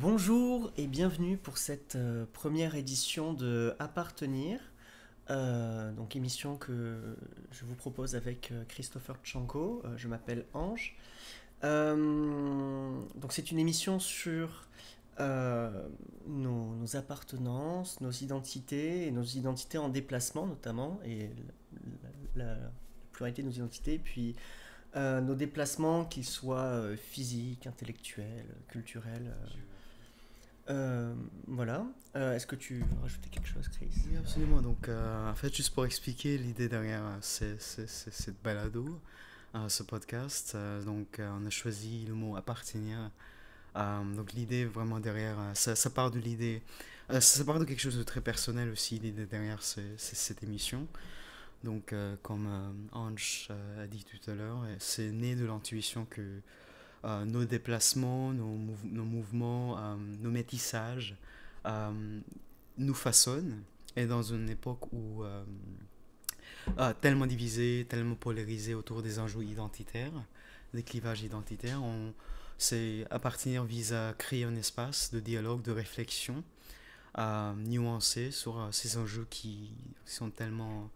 Bonjour et bienvenue pour cette première édition de Appartenir, donc émission que je vous propose avec Christopher Tchanko. Je m'appelle Ange. Donc c'est une émission sur nos appartenances, nos identités et nos identités en déplacement notamment, et la pluralité de nos identités, puis nos déplacements, qu'ils soient physiques, intellectuels, culturels. Voilà. Est-ce que tu veux rajouter quelque chose, Chris? Oui, absolument. Donc, en fait, juste pour expliquer l'idée derrière cette balado, ce podcast, on a choisi le mot appartenir. Donc, l'idée vraiment derrière, ça part de l'idée, ça part de quelque chose de très personnel aussi, l'idée derrière cette émission. Donc, comme Ange a dit tout à l'heure, c'est né de l'intuition que nos déplacements, nos mouvements, nos métissages nous façonnent. Et dans une époque où tellement divisée, tellement polarisée autour des enjeux identitaires, des clivages identitaires, Appartenir vise à créer un espace de dialogue, de réflexion nuancé sur ces enjeux qui sont tellement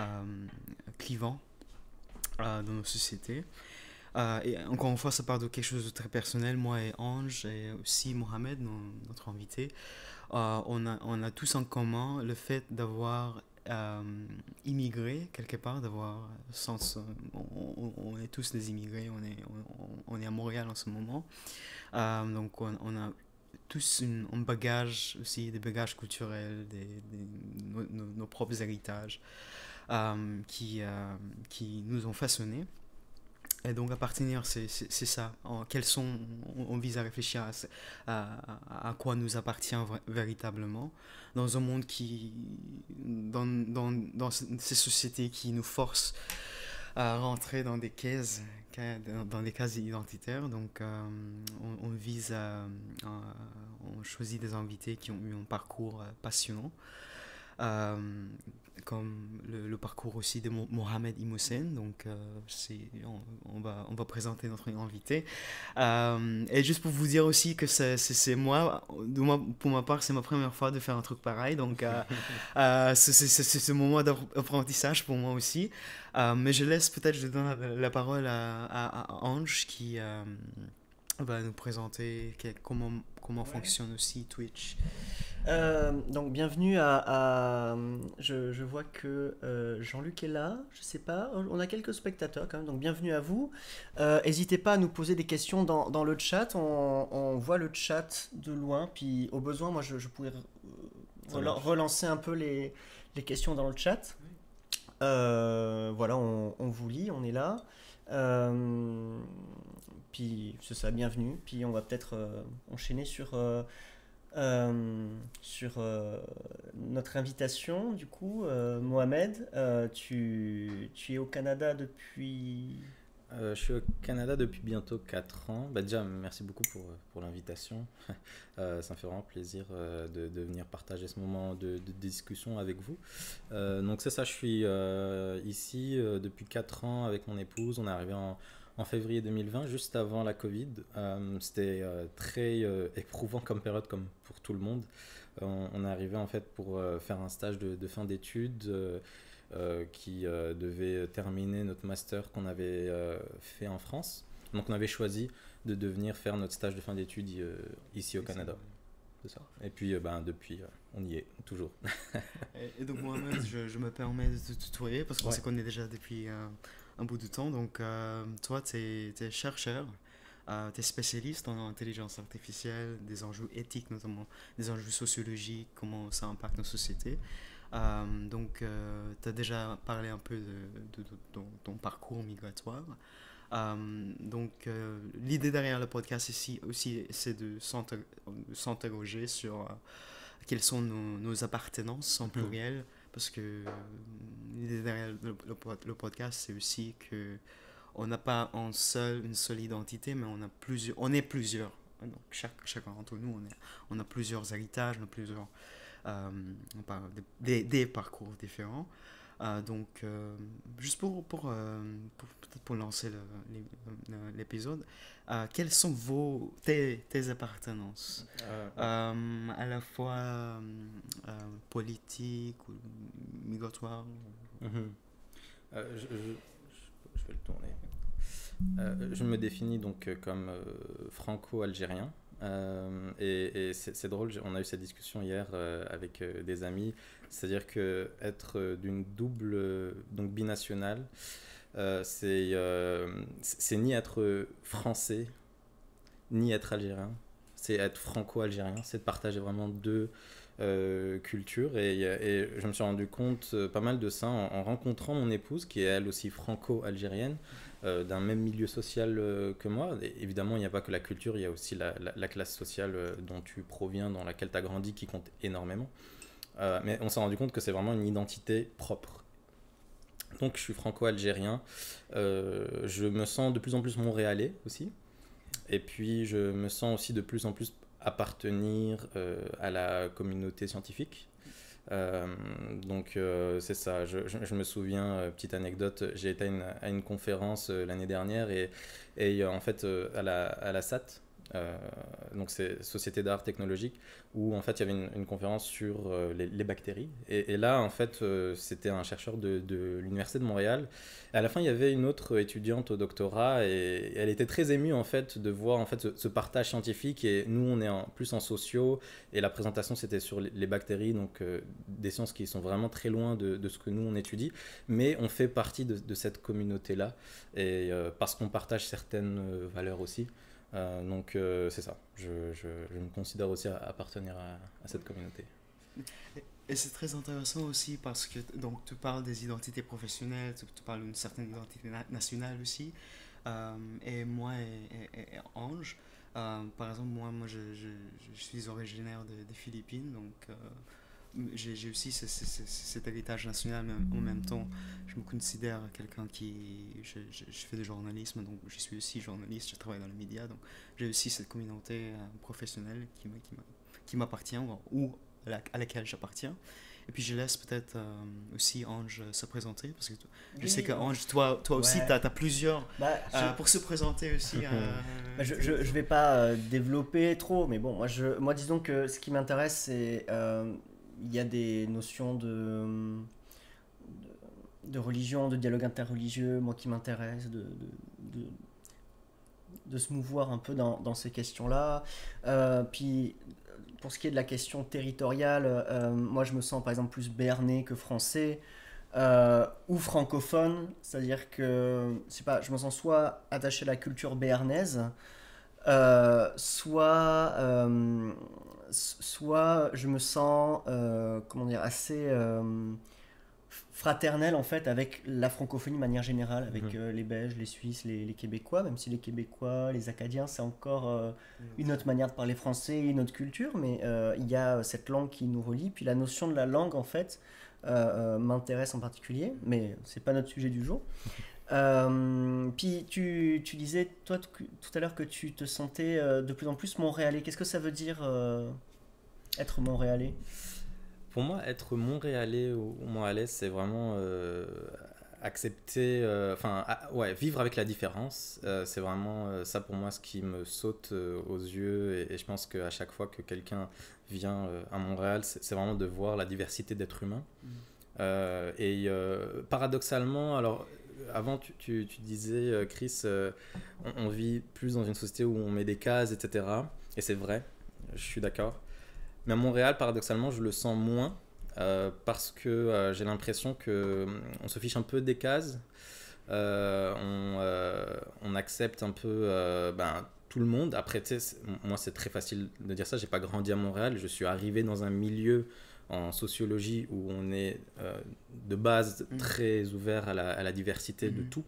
euh, clivants dans nos sociétés. Et encore une fois, ça part de quelque chose de très personnel. Moi et Ange, et aussi Mohamed, notre invité, on a tous en commun le fait d'avoir immigré quelque part, on est tous des immigrés, on est à Montréal en ce moment. Donc on a tous un bagage aussi, des bagages culturels, nos propres héritages qui nous ont façonnés. Et donc, appartenir, c'est ça. On vise à réfléchir à quoi nous appartient véritablement dans un monde dans ces sociétés qui nous forcent à rentrer dans des cases, dans des cases identitaires. Donc, on choisit des invités qui ont eu un parcours passionnant. Euh, Comme le parcours aussi de Mohamed Imoussen. Donc, on va présenter notre invité. Et juste pour vous dire aussi que c'est moi, pour ma part, c'est ma première fois de faire un truc pareil. Donc, c'est ce moment d'apprentissage pour moi aussi. Mais je donne la parole à Ange qui va nous présenter comment Ouais. fonctionne aussi Twitch. Donc bienvenue je vois que Jean-Luc est là, je sais pas, on a quelques spectateurs quand même, donc bienvenue à vous. N'hésitez pas à nous poser des questions dans le chat, on voit le chat de loin, puis au besoin, moi je pourrais Ça marche. relancer un peu les questions dans le chat. Voilà, on vous lit, on est là. Euh, Puis c'est ça, bienvenue. Puis on va peut-être enchaîner sur notre invitation. Du coup, Mohamed, tu es au Canada depuis... Je suis au Canada depuis bientôt 4 ans. Bah déjà, merci beaucoup pour l'invitation. Ça me fait vraiment plaisir de venir partager ce moment de discussion avec vous. Donc c'est ça, je suis ici depuis 4 ans avec mon épouse. On est arrivé en février 2020, juste avant la Covid. C'était très éprouvant comme période, comme pour tout le monde. On est arrivé en fait pour faire un stage de fin d'études. Qui devait terminer notre master qu'on avait fait en France. Donc on avait choisi de venir faire notre stage de fin d'études ici au Canada. C'est ça. Et puis depuis, on y est, toujours. Et donc Mohamed, je me permets de te tutoyer parce qu'on Ouais. se connaît déjà depuis un bout de temps. Donc toi, tu es chercheur, tu es spécialiste en intelligence artificielle, des enjeux éthiques notamment, des enjeux sociologiques, comment ça impacte nos sociétés. Donc tu as déjà parlé un peu de ton parcours migratoire. L'idée derrière le podcast ici aussi, c'est de s'interroger sur quelles sont nos appartenances en pluriel, parce que l'idée derrière le podcast, c'est aussi que on n'a pas une seule identité, mais on est plusieurs. Donc chacun d'entre nous, on a plusieurs héritages, on a plusieurs, on parle des parcours différents. Donc, juste peut-être pour lancer l'épisode, quelles sont tes appartenances à la fois politiques ou migratoires? Je vais le tourner. Je me définis donc comme franco-algérien. Et c'est drôle, on a eu cette discussion hier avec des amis, c'est-à-dire que être d'une double, donc binationale, c'est ni être français, ni être algérien, c'est être franco-algérien, c'est de partager vraiment deux cultures. Et je me suis rendu compte pas mal de ça en rencontrant mon épouse, qui est elle aussi franco-algérienne, d'un même milieu social que moi. Et évidemment, il n'y a pas que la culture, il y a aussi la classe sociale dont tu proviens, dans laquelle tu as grandi, qui compte énormément. Mais on s'est rendu compte que c'est vraiment une identité propre. Donc je suis franco-algérien, je me sens de plus en plus montréalais aussi, et puis je me sens aussi de plus en plus appartenir à la communauté scientifique. Donc c'est ça, je me souviens, petite anecdote, j'ai été à une conférence l'année dernière et en fait à la SAT, donc c'est Société d'art technologique, où en fait il y avait une conférence sur les bactéries et là en fait c'était un chercheur de l'université de Montréal. Et à la fin il y avait une autre étudiante au doctorat et elle était très émue en fait de voir en fait ce partage scientifique, et nous on est plus en sociaux et la présentation c'était sur les bactéries, donc des sciences qui sont vraiment très loin de ce que nous on étudie, mais on fait partie de cette communauté là et parce qu'on partage certaines valeurs aussi. Donc c'est ça, je me considère aussi appartenir à cette communauté. Et c'est très intéressant aussi parce que donc, tu parles des identités professionnelles, tu parles d'une certaine identité nationale aussi. Et moi et Ange, par exemple, moi je suis originaire des Philippines, donc j'ai aussi cet héritage national, mais en même temps, je me considère quelqu'un je fais du journalisme, donc je suis aussi journaliste, je travaille dans les médias, donc j'ai aussi cette communauté professionnelle qui m'appartient, ou à laquelle j'appartiens. Et puis je laisse peut-être aussi Ange se présenter, parce que je sais que Ange, toi aussi, Ouais. tu as plusieurs Bah, pour se présenter aussi. je vais pas développer trop, mais bon, moi disons que ce qui m'intéresse, c'est il y a des notions de religion, de dialogue interreligieux, moi qui m'intéresse, de, de se mouvoir un peu dans ces questions-là. Puis pour ce qui est de la question territoriale, moi je me sens par exemple plus béarnais que français. Ou francophone, c'est-à-dire que je me sens soit attaché à la culture béarnaise, soit je me sens comment dire, assez fraternel en fait avec la francophonie de manière générale, avec les Belges, les Suisses, les Québécois, même si les Québécois, les Acadiens, c'est encore une autre manière de parler français, une autre culture, mais il y a cette langue qui nous relie, puis la notion de la langue en fait m'intéresse en particulier, mais c'est pas notre sujet du jour. Puis tu disais, toi, tout à l'heure, que tu te sentais de plus en plus montréalais. Qu'est-ce que ça veut dire être montréalais? Pour moi, être montréalais ou montréalais, c'est vraiment accepter, ouais, vivre avec la différence. C'est vraiment ça pour moi ce qui me saute aux yeux. Et je pense qu'à chaque fois que quelqu'un vient à Montréal, c'est vraiment de voir la diversité d'êtres humains. Paradoxalement, alors avant tu disais, Chris, on vit plus dans une société où on met des cases, etc. Et c'est vrai, je suis d'accord. Mais à Montréal, paradoxalement, je le sens moins parce que j'ai l'impression qu'on se fiche un peu des cases. On accepte un peu tout le monde. Après, tu sais, moi, c'est très facile de dire ça. J'ai pas grandi à Montréal. Je suis arrivé dans un milieu en sociologie où on est de base très ouvert à la diversité de tout.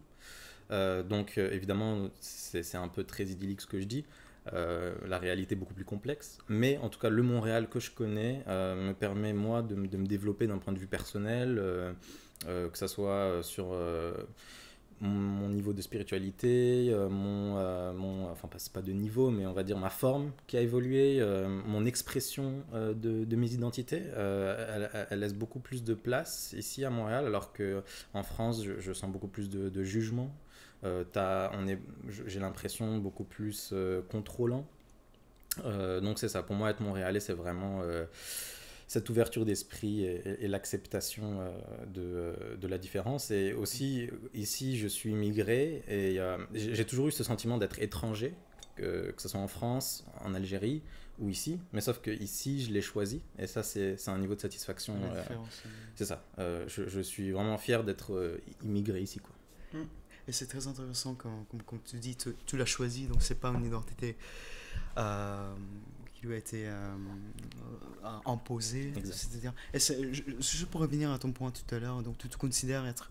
Donc, évidemment, c'est un peu très idyllique ce que je dis. La réalité est beaucoup plus complexe, mais en tout cas le Montréal que je connais me permet moi de me développer d'un point de vue personnel, que ça soit sur mon niveau de spiritualité, enfin c'est pas de niveau, mais on va dire ma forme qui a évolué, mon expression de mes identités, elle laisse beaucoup plus de place ici à Montréal, alors qu'en France, je sens beaucoup plus de jugement. J'ai l'impression beaucoup plus contrôlant. Donc c'est ça, pour moi être Montréalais, c'est vraiment cette ouverture d'esprit et l'acceptation de la différence. Et aussi, ici, je suis immigré et j'ai toujours eu ce sentiment d'être étranger, que ce soit en France, en Algérie ou ici. Mais sauf que ici, je l'ai choisi. Et ça, c'est un niveau de satisfaction. C'est ça. Je suis vraiment fier d'être immigré ici, quoi. Et c'est très intéressant comme tu dis, tu l'as choisi, donc c'est pas une identité qui lui a été imposée. C'est-à-dire, juste pour revenir à ton point tout à l'heure, donc tu te considères être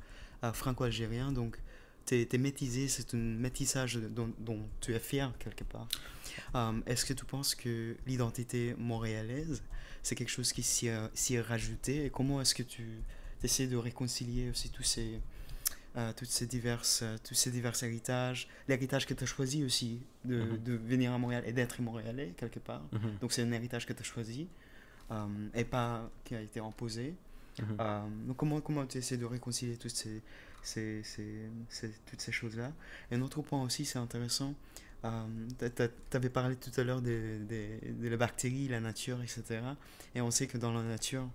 franco-algérien, donc t'es métissé, c'est un métissage dont tu es fier quelque part. Est-ce que tu penses que l'identité montréalaise, c'est quelque chose qui s'y est rajouté, et comment est-ce que tu essaies de réconcilier aussi tous ces divers héritages, l'héritage que tu as choisi aussi de venir à Montréal et d'être montréalais quelque part. Donc c'est un héritage que tu as choisi et pas qui a été imposé. Donc comment tu essaies de réconcilier toutes ces choses-là. Et un autre point aussi, c'est intéressant, tu avais parlé tout à l'heure de la bactérie, la nature, etc. Et on sait que dans la nature,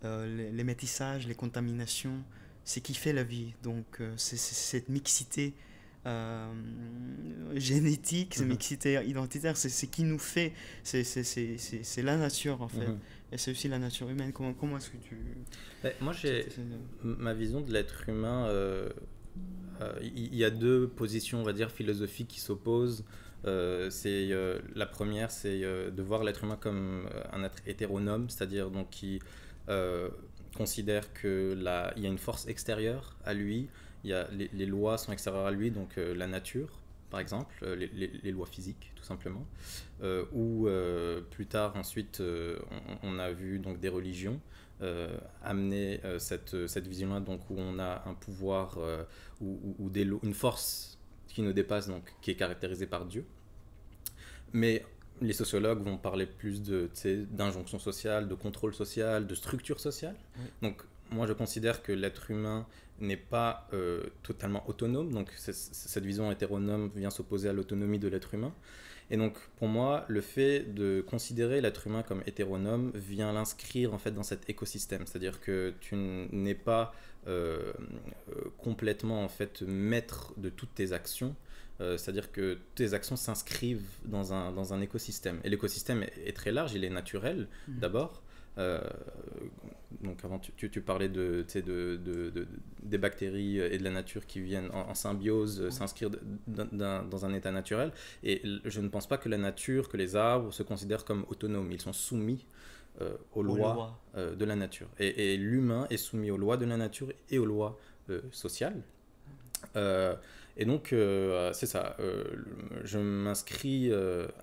les métissages, les contaminations, c'est qui fait la vie. Donc c'est cette mixité génétique, cette mixité identitaire, c'est ce qui nous fait, c'est la nature en fait. Et c'est aussi la nature humaine. Comment est-ce que tu... Moi, ma vision de l'être humain, il y a deux positions, on va dire, philosophiques qui s'opposent. La première, c'est de voir l'être humain comme un être hétéronome, c'est-à-dire donc qui considère qu'il y a une force extérieure à lui, les lois sont extérieures à lui, donc la nature, par exemple, les lois physiques, tout simplement. Ou plus tard, ensuite, on a vu donc, des religions amener cette vision-là, donc, où on a un pouvoir ou une force qui nous dépasse, donc, qui est caractérisée par Dieu. Mais les sociologues vont parler plus d'injonction sociale, de contrôle social, de structure sociale. Donc, moi, je considère que l'être humain n'est pas totalement autonome. Donc, cette vision hétéronome vient s'opposer à l'autonomie de l'être humain. Et donc, pour moi, le fait de considérer l'être humain comme hétéronome vient l'inscrire en fait dans cet écosystème. C'est-à-dire que tu n'es pas complètement en fait maître de toutes tes actions. C'est-à-dire que tes actions s'inscrivent dans un écosystème. Et l'écosystème est très large, il est naturel d'abord. Donc avant tu parlais des bactéries et de la nature qui viennent en symbiose s'inscrire dans un état naturel. Et je ne pense pas que la nature, que les arbres se considèrent comme autonomes. Ils sont soumis aux lois de la nature. Et l'humain est soumis aux lois de la nature et aux lois sociales. Et donc, c'est ça, je m'inscris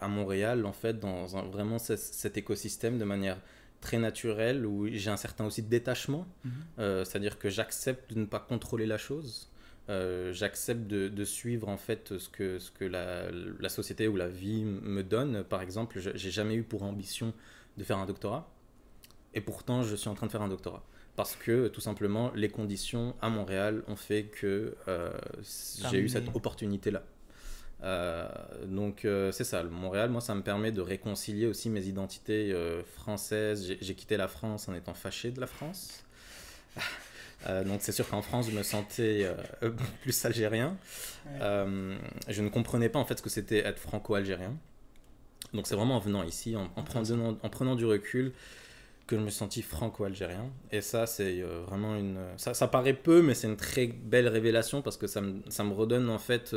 à Montréal, en fait, dans vraiment cet écosystème de manière très naturelle, où j'ai un certain aussi détachement, c'est-à-dire que j'accepte de ne pas contrôler la chose, j'accepte de suivre, en fait, ce que la société ou la vie me donne. Par exemple, j'ai jamais eu pour ambition de faire un doctorat, et pourtant, je suis en train de faire un doctorat. Parce que tout simplement les conditions à Montréal ont fait que j'ai eu cette opportunité-là. Donc c'est ça, Montréal, moi ça me permet de réconcilier aussi mes identités françaises. J'ai quitté la France en étant fâché de la France. Donc c'est sûr qu'en France je me sentais plus algérien. Je ne comprenais pas en fait ce que c'était être franco-algérien. Donc c'est vraiment en venant ici, en prenant du recul, que je me sentis franco-algérien. Et ça, c'est vraiment ça paraît peu, mais c'est une très belle révélation parce que ça me redonne, en fait...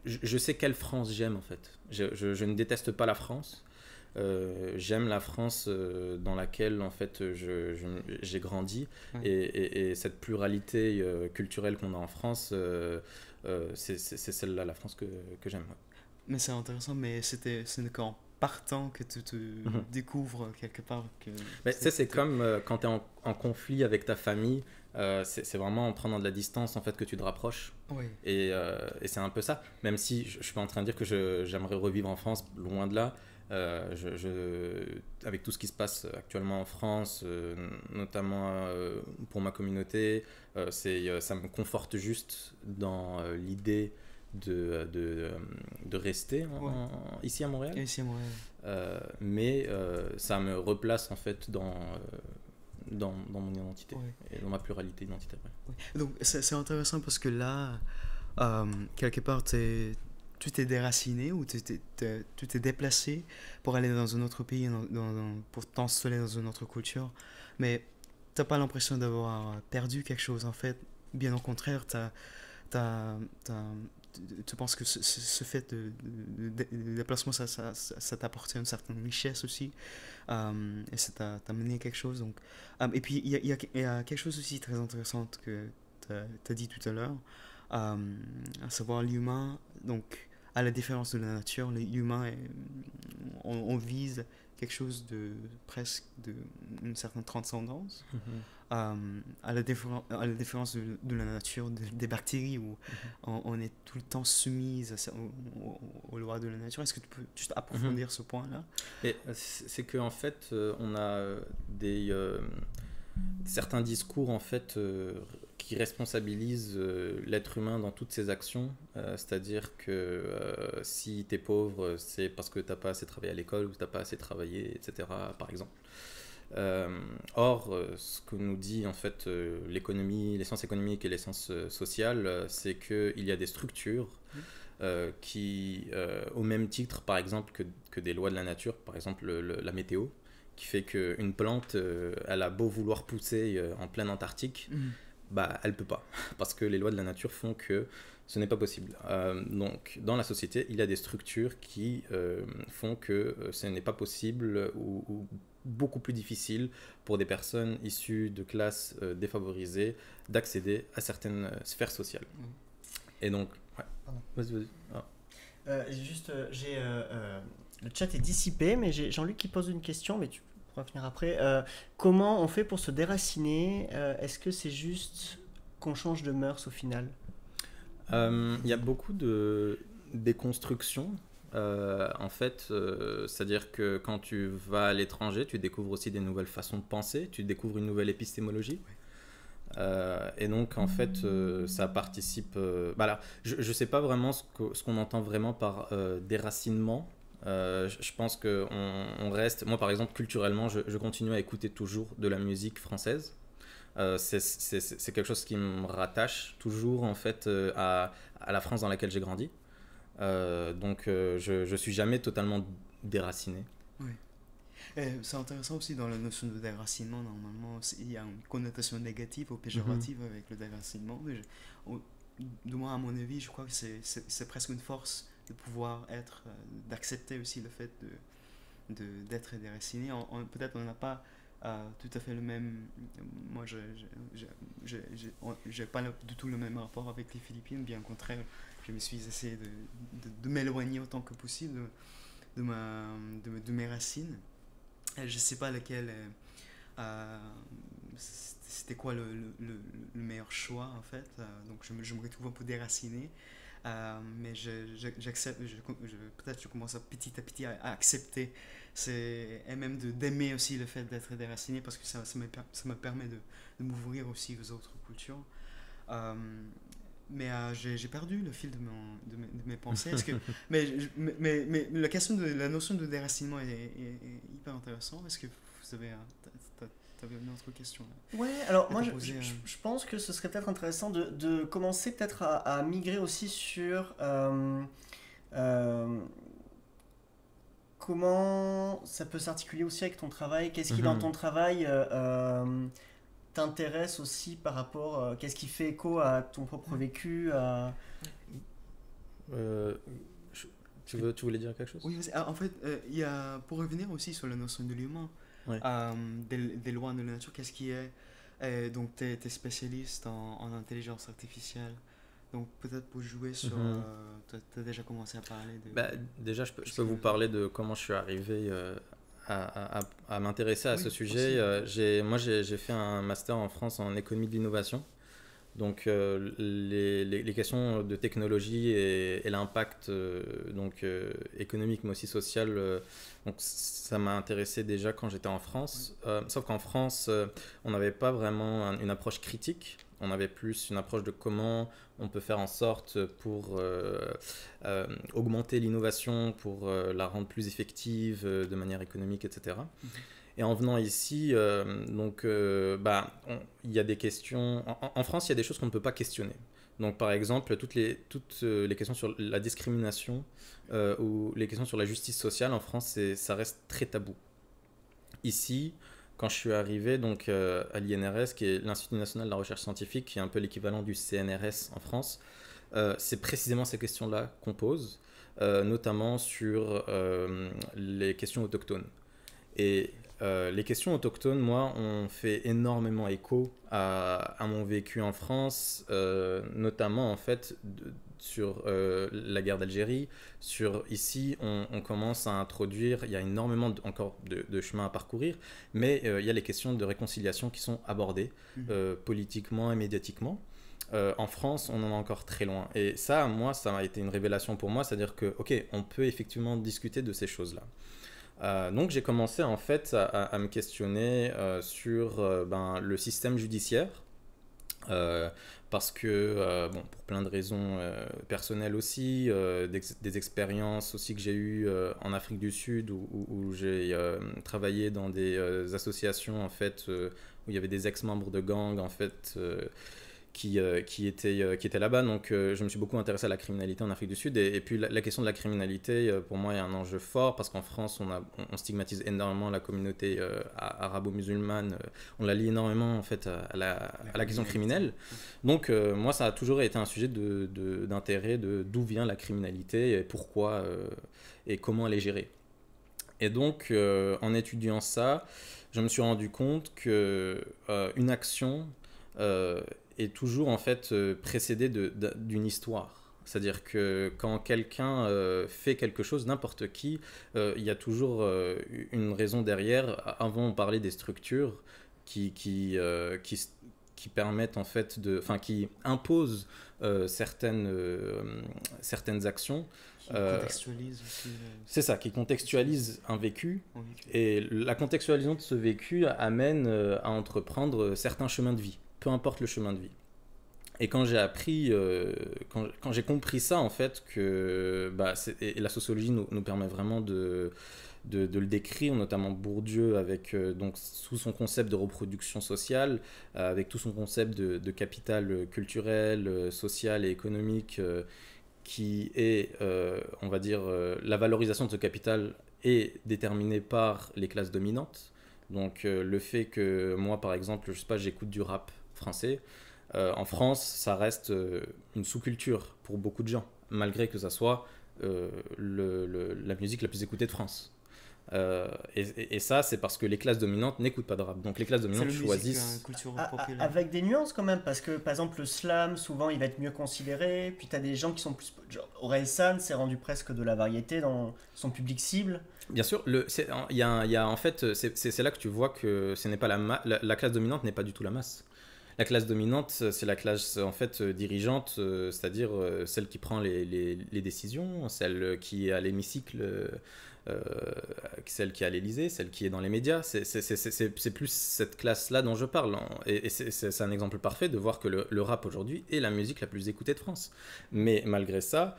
je sais quelle France j'aime, en fait. Je ne déteste pas la France. J'aime la France dans laquelle, en fait, j'ai grandi. Et cette pluralité culturelle qu'on a en France, c'est celle-là, la France que j'aime. Mais c'est intéressant, mais ce n'est qu'en partant que tu te découvres quelque part. Mais tu sais, c'est comme quand tu es en conflit avec ta famille, c'est vraiment en prenant de la distance en fait que tu te rapproches. Oui. Et c'est un peu ça. Même si je suis pas en train de dire que j'aimerais revivre en France, loin de là. Avec tout ce qui se passe actuellement en France, notamment pour ma communauté, ça me conforte juste dans l'idée de rester ici à Montréal. Ici à Montréal. Mais ça me replace en fait dans mon identité et dans ma pluralité identitaire. Ouais. Donc c'est intéressant parce que là, quelque part, tu t'es déraciné ou tu t'es déplacé pour aller dans un autre pays, pour t'installer dans une autre culture, mais tu n'as pas l'impression d'avoir perdu quelque chose en fait. Bien au contraire, tu penses que ce fait de déplacement, ça t'a apporté une certaine richesse aussi, et ça t'a mené à quelque chose. Donc, et puis, il y a quelque chose aussi très intéressant que tu as dit tout à l'heure, à savoir l'humain. Donc, à la différence de la nature, l'humain, on vise quelque chose de presque d'une certaine transcendance. À la différence de la nature, des bactéries où on est tout le temps soumise aux lois de la nature. Est-ce que tu peux juste approfondir ce point-là? Et c'est qu'en fait, on a certains discours en fait qui responsabilisent l'être humain dans toutes ses actions, c'est-à-dire que si tu es pauvre, c'est parce que tu n'as pas assez travaillé à l'école ou que tu n'as pas assez travaillé, etc., par exemple. Or, ce que nous dit en fait l'économie, les sciences économiques et les sciences sociales, c'est qu'il y a des structures qui, au même titre, par exemple, que des lois de la nature, par exemple la météo, qui fait qu'une plante, elle a beau vouloir pousser en pleine Antarctique, bah, elle peut pas, parce que les lois de la nature font que ce n'est pas possible. Donc, dans la société, il y a des structures qui font que ce n'est pas possible ou beaucoup plus difficile pour des personnes issues de classes défavorisées d'accéder à certaines sphères sociales. Et donc, ouais. Vas-y. Le chat est dissipé, mais j'ai Jean-Luc qui pose une question, mais tu pourras finir après. Comment on fait pour se déraciner? Est-ce que c'est juste qu'on change de mœurs au final? Il y a beaucoup de déconstruction. En fait, c'est-à-dire que quand tu vas à l'étranger, tu découvres aussi des nouvelles façons de penser, tu découvres une nouvelle épistémologie. Et donc, en fait, ça participe... là, je ne sais pas vraiment ce qu'on entend vraiment par déracinement. Je pense qu'on reste... Moi, par exemple, culturellement, je continue à écouter toujours de la musique française. C'est quelque chose qui me rattache toujours, en fait, à la France dans laquelle j'ai grandi. Donc je suis jamais totalement déraciné. Oui. C'est intéressant aussi dans la notion de déracinement. Normalement, il y a une connotation négative ou péjorative avec le déracinement. Du moins, à mon avis, je crois que c'est presque une force de pouvoir d'accepter aussi le fait d'être déraciné. Peut-être on n'a pas tout à fait le même... Moi, j'ai pas du tout le même rapport avec les Philippines, bien au contraire. Je me suis essayé de m'éloigner autant que possible de mes racines. Je ne sais pas lequel... c'était quoi le meilleur choix, en fait. Donc, je me retrouve un peu déraciné. Mais j'accepte, peut-être je commence petit à petit à accepter. Et même d'aimer aussi le fait d'être déraciné, parce que ça me permet de m'ouvrir aussi aux autres cultures. Mais j'ai perdu le fil de mes pensées. Mais la question de la notion de déracinement est hyper intéressante. Est-ce que vous avez une autre question là? Ouais, alors moi je pense que ce serait peut-être intéressant de commencer peut-être à migrer aussi sur comment ça peut s'articuler aussi avec ton travail. Qu'est-ce qui dans ton travail t'intéresse aussi par rapport... qu'est-ce qui fait écho à ton propre vécu Tu voulais dire quelque chose? Oui, en fait, il y a, pour revenir aussi sur la notion de l'humain, des lois de la nature, qu'est-ce qui est... donc, tu es spécialiste en intelligence artificielle. Donc peut-être pour jouer sur... tu as déjà commencé à parler de... Bah, déjà, je peux vous parler de comment je suis arrivé à m'intéresser à ce sujet. Moi, j'ai fait un master en France en économie de l'innovation. Donc les questions de technologie et l'impact économique mais aussi social, donc ça m'a intéressé déjà quand j'étais en France. Sauf qu'en France, on n'avait pas vraiment une approche critique. On avait plus une approche de comment on peut faire en sorte pour augmenter l'innovation, pour la rendre plus effective de manière économique, etc. Et en venant ici, il y a des questions... En France, il y a des choses qu'on ne peut pas questionner. Donc, par exemple, toutes les questions sur la discrimination ou les questions sur la justice sociale, en France, ça reste très tabou. Ici, quand je suis arrivé à l'INRS, qui est l'Institut national de la recherche scientifique, qui est un peu l'équivalent du CNRS en France, c'est précisément ces questions-là qu'on pose, notamment sur les questions autochtones. Et les questions autochtones, moi, ont fait énormément écho à mon vécu en France, notamment en fait sur la guerre d'Algérie. Ici, on commence à introduire, il y a énormément encore de chemin à parcourir, mais il y a les questions de réconciliation qui sont abordées politiquement et médiatiquement. En France, on en est encore très loin. Et ça, moi, ça a été une révélation pour moi, c'est-à-dire que, ok, on peut effectivement discuter de ces choses-là. Donc j'ai commencé en fait à me questionner sur le système judiciaire parce que pour plein de raisons personnelles aussi, des expériences aussi que j'ai eues en Afrique du Sud où j'ai travaillé dans des associations en fait où il y avait des ex-membres de gangs en fait qui étaient là-bas. Donc je me suis beaucoup intéressé à la criminalité en Afrique du Sud et puis la question de la criminalité pour moi est un enjeu fort parce qu'en France on stigmatise énormément la communauté arabo-musulmane, on la lie énormément en fait à la question criminelle. Donc moi ça a toujours été un sujet d'intérêt d'où vient la criminalité et pourquoi et comment elle est gérée. Et donc en étudiant ça, je me suis rendu compte que une action est toujours en fait précédé d'une histoire. C'est-à-dire que quand quelqu'un fait quelque chose, n'importe qui, il y a toujours une raison derrière. Avant, on parlait des structures qui permettent en fait qui imposent certaines actions. Qui contextualise aussi. C'est ça, qui contextualise un vécu. Et la contextualisation de ce vécu amène à entreprendre certains chemins de vie. Peu importe le chemin de vie. Et quand j'ai appris, quand j'ai compris ça, en fait, que et la sociologie nous permet vraiment de le décrire, notamment Bourdieu, avec donc sous son concept de reproduction sociale, avec tout son concept de capital culturel, social et économique, qui est, on va dire, la valorisation de ce capital est déterminée par les classes dominantes. Donc le fait que moi, par exemple, je sais pas, j'écoute du rap français, en France, ça reste une sous-culture pour beaucoup de gens, malgré que ça soit la musique la plus écoutée de France. Et ça, c'est parce que les classes dominantes n'écoutent pas de rap. Donc les classes dominantes choisissent... Avec des nuances quand même, parce que par exemple le slam, souvent il va être mieux considéré, puis tu as des gens qui sont plus... Genre, Orelsan s'est rendu presque de la variété dans son public cible. Bien sûr, il y a en fait, c'est là que tu vois que ce n'est pas la classe dominante n'est pas du tout la masse. La classe dominante, c'est la classe en fait dirigeante, c'est-à-dire celle qui prend les décisions, celle qui est à l'hémicycle, celle qui est à l'Élysée, celle qui est dans les médias. C'est plus cette classe-là dont je parle. Et c'est un exemple parfait de voir que le rap aujourd'hui est la musique la plus écoutée de France. Mais malgré ça,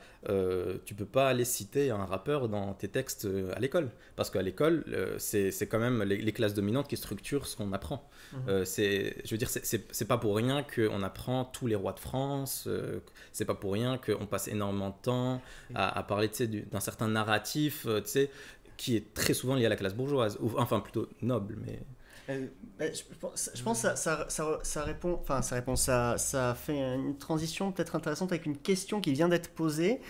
tu peux pas aller citer un rappeur dans tes textes à l'école. Parce qu'à l'école, c'est quand même les classes dominantes qui structurent ce qu'on apprend. Je veux dire, c'est pas pour rien qu'on apprend tous les rois de France. C'est pas pour rien qu'on passe énormément de temps à parler d'un certain narratif, qui est très souvent lié à la classe bourgeoise, enfin plutôt noble, mais... Je pense que ça répond, enfin ça fait une transition peut-être intéressante avec une question qui vient d'être posée,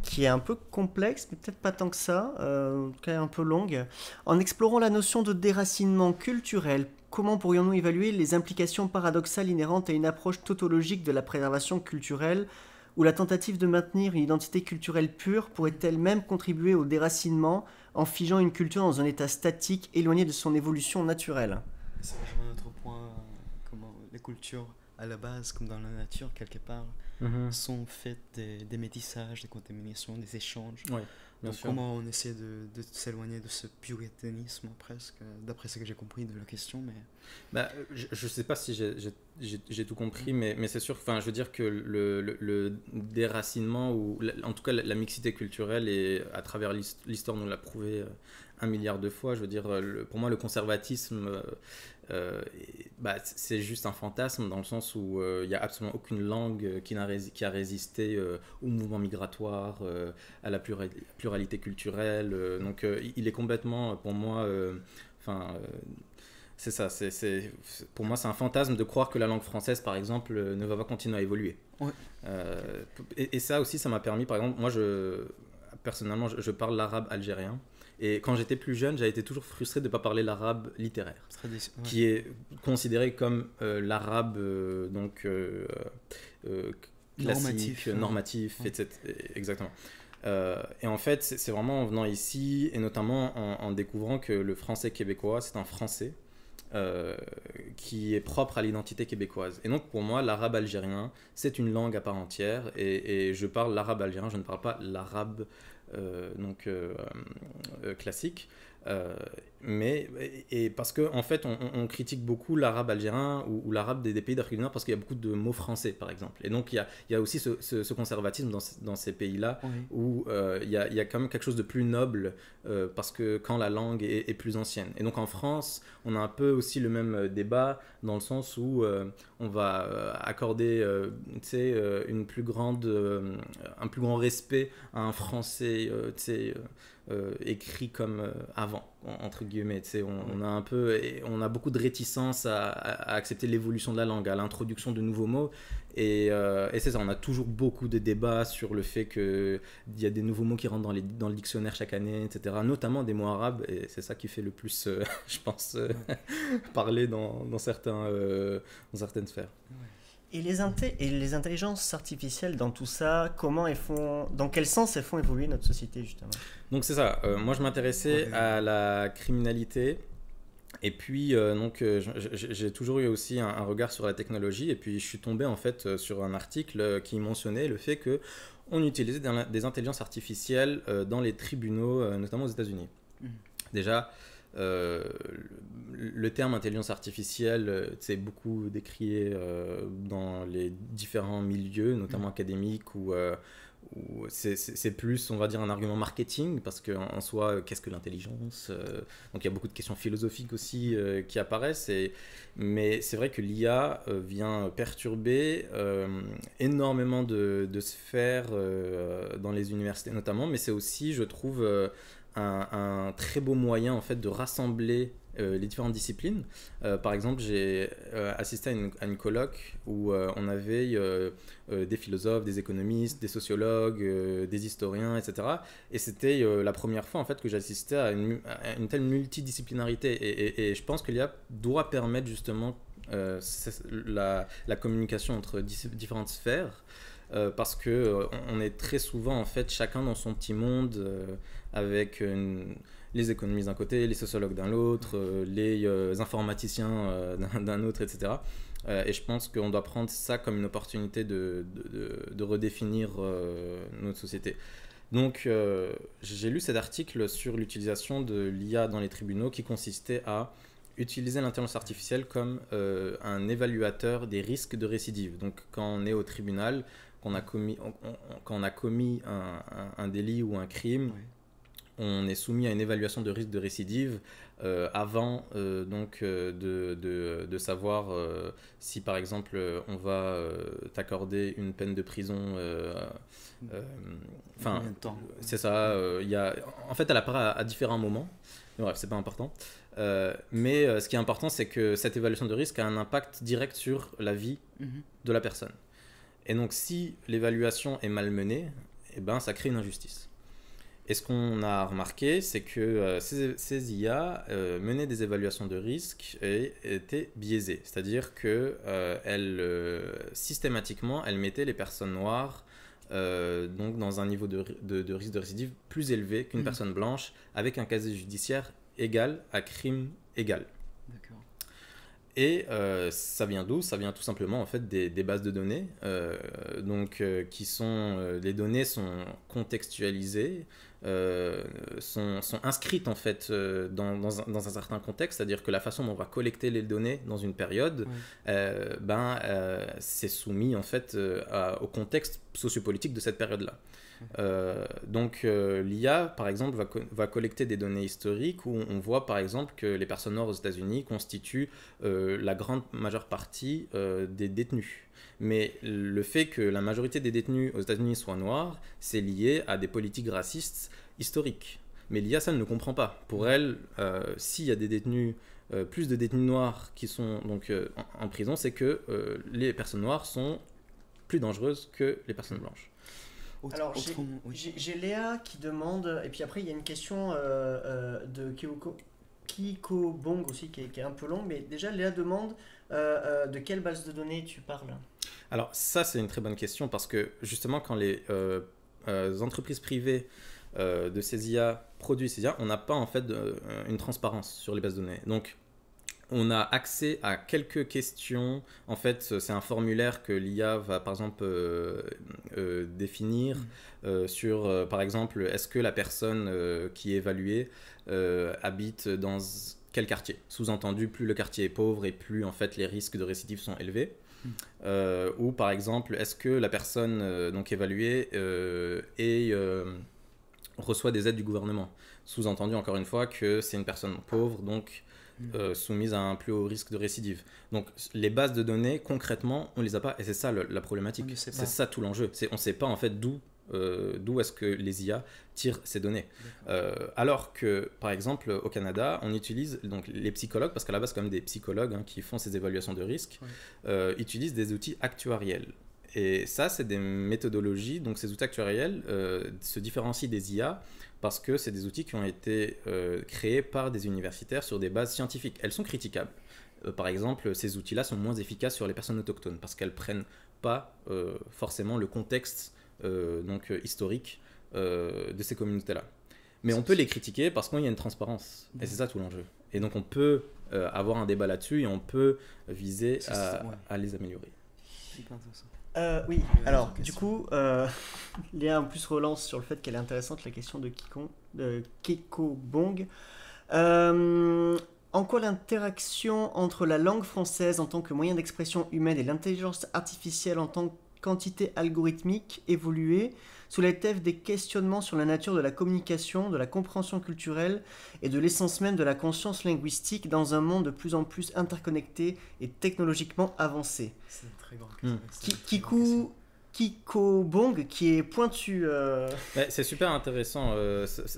qui est un peu complexe, mais peut-être pas tant que ça, en tout cas un peu longue. En explorant la notion de déracinement culturel, comment pourrions-nous évaluer les implications paradoxales inhérentes à une approche tautologique de la préservation culturelle, où la tentative de maintenir une identité culturelle pure pourrait-elle même contribuer au déracinement en figeant une culture dans un état statique éloigné de son évolution naturelle? Ça rejoint un autre point, comment les cultures, à la base, comme dans la nature, quelque part, sont faites des métissages, des contaminations, des échanges. Ouais, bien Donc sûr. comment on essaie de s'éloigner de ce puritanisme, presque, d'après ce que j'ai compris de la question, mais... Bah, je sais pas si j'ai tout compris, mais c'est sûr, enfin, je veux dire que le déracinement, ou en tout cas la mixité culturelle, et à travers l'histoire nous l'a prouvé 1 milliard de fois, je veux dire, pour moi le conservatisme, bah, c'est juste un fantasme, dans le sens où il n'y a absolument aucune langue qui a résisté au mouvement migratoire, à la pluralité culturelle, donc il est complètement, pour moi, enfin... c'est ça, pour moi c'est un fantasme de croire que la langue française par exemple ne va pas continuer à évoluer. Ouais. Et ça aussi, ça m'a permis, par exemple, moi personnellement je parle l'arabe algérien, et quand j'étais plus jeune j'avais été toujours frustré de ne pas parler l'arabe littéraire, qui est considéré comme l'arabe classique, normatif, ouais. etc. Exactement. Et en fait c'est vraiment en venant ici, et notamment en découvrant que le français québécois c'est un français qui est propre à l'identité québécoise. Et donc pour moi, l'arabe algérien, c'est une langue à part entière, et je parle l'arabe algérien, je ne parle pas l'arabe classique. Et parce que en fait on critique beaucoup l'arabe algérien ou l'arabe des pays d'Afrique du Nord, parce qu'il y a beaucoup de mots français par exemple, et donc il y a aussi ce conservatisme dans ces pays-là, Oui. où il y a quand même quelque chose de plus noble, parce que quand la langue est plus ancienne. Et donc en France on a un peu aussi le même débat, dans le sens où on va accorder un plus grand respect à un français écrit comme avant, entre guillemets. On a beaucoup de réticence à accepter l'évolution de la langue, à l'introduction de nouveaux mots, et c'est ça, on a toujours beaucoup de débats sur le fait qu'il y a des nouveaux mots qui rentrent dans le dictionnaire chaque année, etc., notamment des mots arabes, et c'est ça qui fait le plus je pense parler dans certaines sphères. Et les intelligences artificielles dans tout ça, dans quel sens elles font évoluer notre société justement? Donc c'est ça, moi je m'intéressais à la criminalité, et puis j'ai toujours eu aussi un regard sur la technologie, et puis je suis tombé en fait sur un article qui mentionnait le fait que on utilisait des intelligences artificielles dans les tribunaux, notamment aux États-Unis. Déjà, le terme intelligence artificielle, c'est beaucoup décrié dans les différents milieux, notamment académiques, où c'est plus, on va dire, un argument marketing, parce qu'en soi, qu'est-ce que l'intelligence? Donc il y a beaucoup de questions philosophiques aussi qui apparaissent, mais c'est vrai que l'IA vient perturber énormément de sphères dans les universités notamment, mais c'est aussi, je trouve, un très beau moyen en fait de rassembler les différentes disciplines. Par exemple, j'ai assisté à une colloque où on avait des philosophes, des économistes, des sociologues, des historiens, etc. Et c'était la première fois en fait que j'assistais à une telle multidisciplinarité. Et je pense que l'IA doit permettre justement la communication entre différentes sphères. Parce que on est très souvent en fait chacun dans son petit monde, avec les économistes d'un côté, les sociologues d'un l'autre, les informaticiens d'un autre, etc. Et je pense qu'on doit prendre ça comme une opportunité de redéfinir notre société. Donc j'ai lu cet article sur l'utilisation de l'IA dans les tribunaux, qui consistait à utiliser l'intelligence artificielle comme un évaluateur des risques de récidive. Donc quand on est au tribunal, quand on a commis un délit ou un crime, on est soumis à une évaluation de risque de récidive avant de savoir si par exemple on va t'accorder une peine de prison. C'est ça. En fait, elle apparaît à différents moments. Bref, c'est pas important. Mais ce qui est important, c'est que cette évaluation de risque a un impact direct sur la vie de la personne. Et donc, si l'évaluation est mal menée, eh ben, ça crée une injustice. Et ce qu'on a remarqué, c'est que ces IA menaient des évaluations de risque et étaient biaisées. C'est-à-dire que systématiquement, elles mettaient les personnes noires donc dans un niveau de risque de récidive plus élevé qu'une personne blanche, avec un casier judiciaire égal à crime égal. D'accord. Et ça vient d'où? Ça vient tout simplement en fait des bases de données, qui sont les données sont contextualisées, sont inscrites en fait dans un certain contexte, c'est-à-dire que la façon dont on va collecter les données dans une période, c'est soumis en fait au contexte sociopolitique de cette période-là. L'IA, par exemple, va collecter des données historiques où on voit, par exemple, que les personnes noires aux États-Unis constituent la grande majeure partie des détenus. Mais le fait que la majorité des détenus aux États-Unis soient noirs, c'est lié à des politiques racistes historiques. Mais l'IA, ça ne le comprend pas. Pour elle, s'il y a des détenus, plus de détenus noirs qui sont donc en prison, c'est que les personnes noires sont plus dangereuses que les personnes blanches. Alors, j'ai Léa qui demande, et puis après il y a une question de Kiko Bong aussi qui est un peu longue, mais déjà Léa demande de quelle base de données tu parles? Alors ça c'est une très bonne question parce que justement quand les entreprises privées de ces IA produisent ces IA, on n'a pas en fait une transparence sur les bases de données. Donc on a accès à quelques questions. En fait, c'est un formulaire que l'IA va, par exemple, définir sur, par exemple, est-ce que la personne qui est évaluée habite dans quel quartier? Sous-entendu, plus le quartier est pauvre et plus, en fait, les risques de récidive sont élevés. Ou, par exemple, est-ce que la personne donc évaluée reçoit des aides du gouvernement? Sous-entendu, encore une fois, que c'est une personne pauvre, donc soumise à un plus haut risque de récidive. Donc les bases de données, concrètement, on les a pas, et c'est ça la problématique. C'est ça tout l'enjeu. On ne sait pas en fait d'où est-ce que les IA tirent ces données. Alors que, par exemple, au Canada, on utilise donc les psychologues, parce qu'à la base, c'est quand même des psychologues qui font ces évaluations de risque, utilisent des outils actuariels. Et ça, c'est des méthodologies. Donc ces outils actuariels se différencient des IA parce que c'est des outils qui ont été créés par des universitaires sur des bases scientifiques. Elles sont critiquables. Par exemple, ces outils-là sont moins efficaces sur les personnes autochtones parce qu'elles ne prennent pas forcément le contexte historique de ces communautés-là. Mais on peut les critiquer parce qu'il y a une transparence. Et c'est ça tout l'enjeu. Et donc on peut avoir un débat là-dessus et on peut viser à les améliorer. Oui, alors du coup, Léa en plus relance sur le fait qu'elle est intéressante la question de Kiko Bong. En quoi l'interaction entre la langue française en tant que moyen d'expression humaine et l'intelligence artificielle en tant qu'entité algorithmique évoluait soulève des questionnements sur la nature de la communication, de la compréhension culturelle et de l'essence même de la conscience linguistique dans un monde de plus en plus interconnecté et technologiquement avancé. C'est une très grande question. Kiko Bong qui est pointu. C'est super intéressant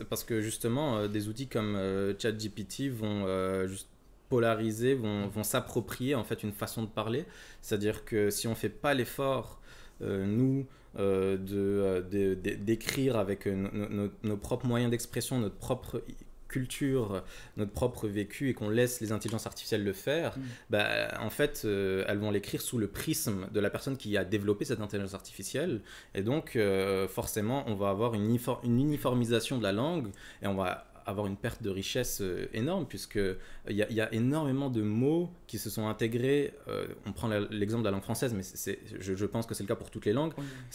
parce que justement des outils comme ChatGPT vont juste polariser, vont s'approprier en fait une façon de parler. C'est-à-dire que si on fait pas l'effort nous d'écrire avec nos propres moyens d'expression, notre propre culture, notre propre vécu et qu'on laisse les intelligences artificielles le faire, en fait, elles vont l'écrire sous le prisme de la personne qui a développé cette intelligence artificielle. Et donc, forcément, on va avoir une uniformisation de la langue et on va avoir une perte de richesse énorme puisqu'il y a énormément de mots qui se sont intégrés. On prend l'exemple de la langue française, mais je pense que c'est le cas pour toutes les langues.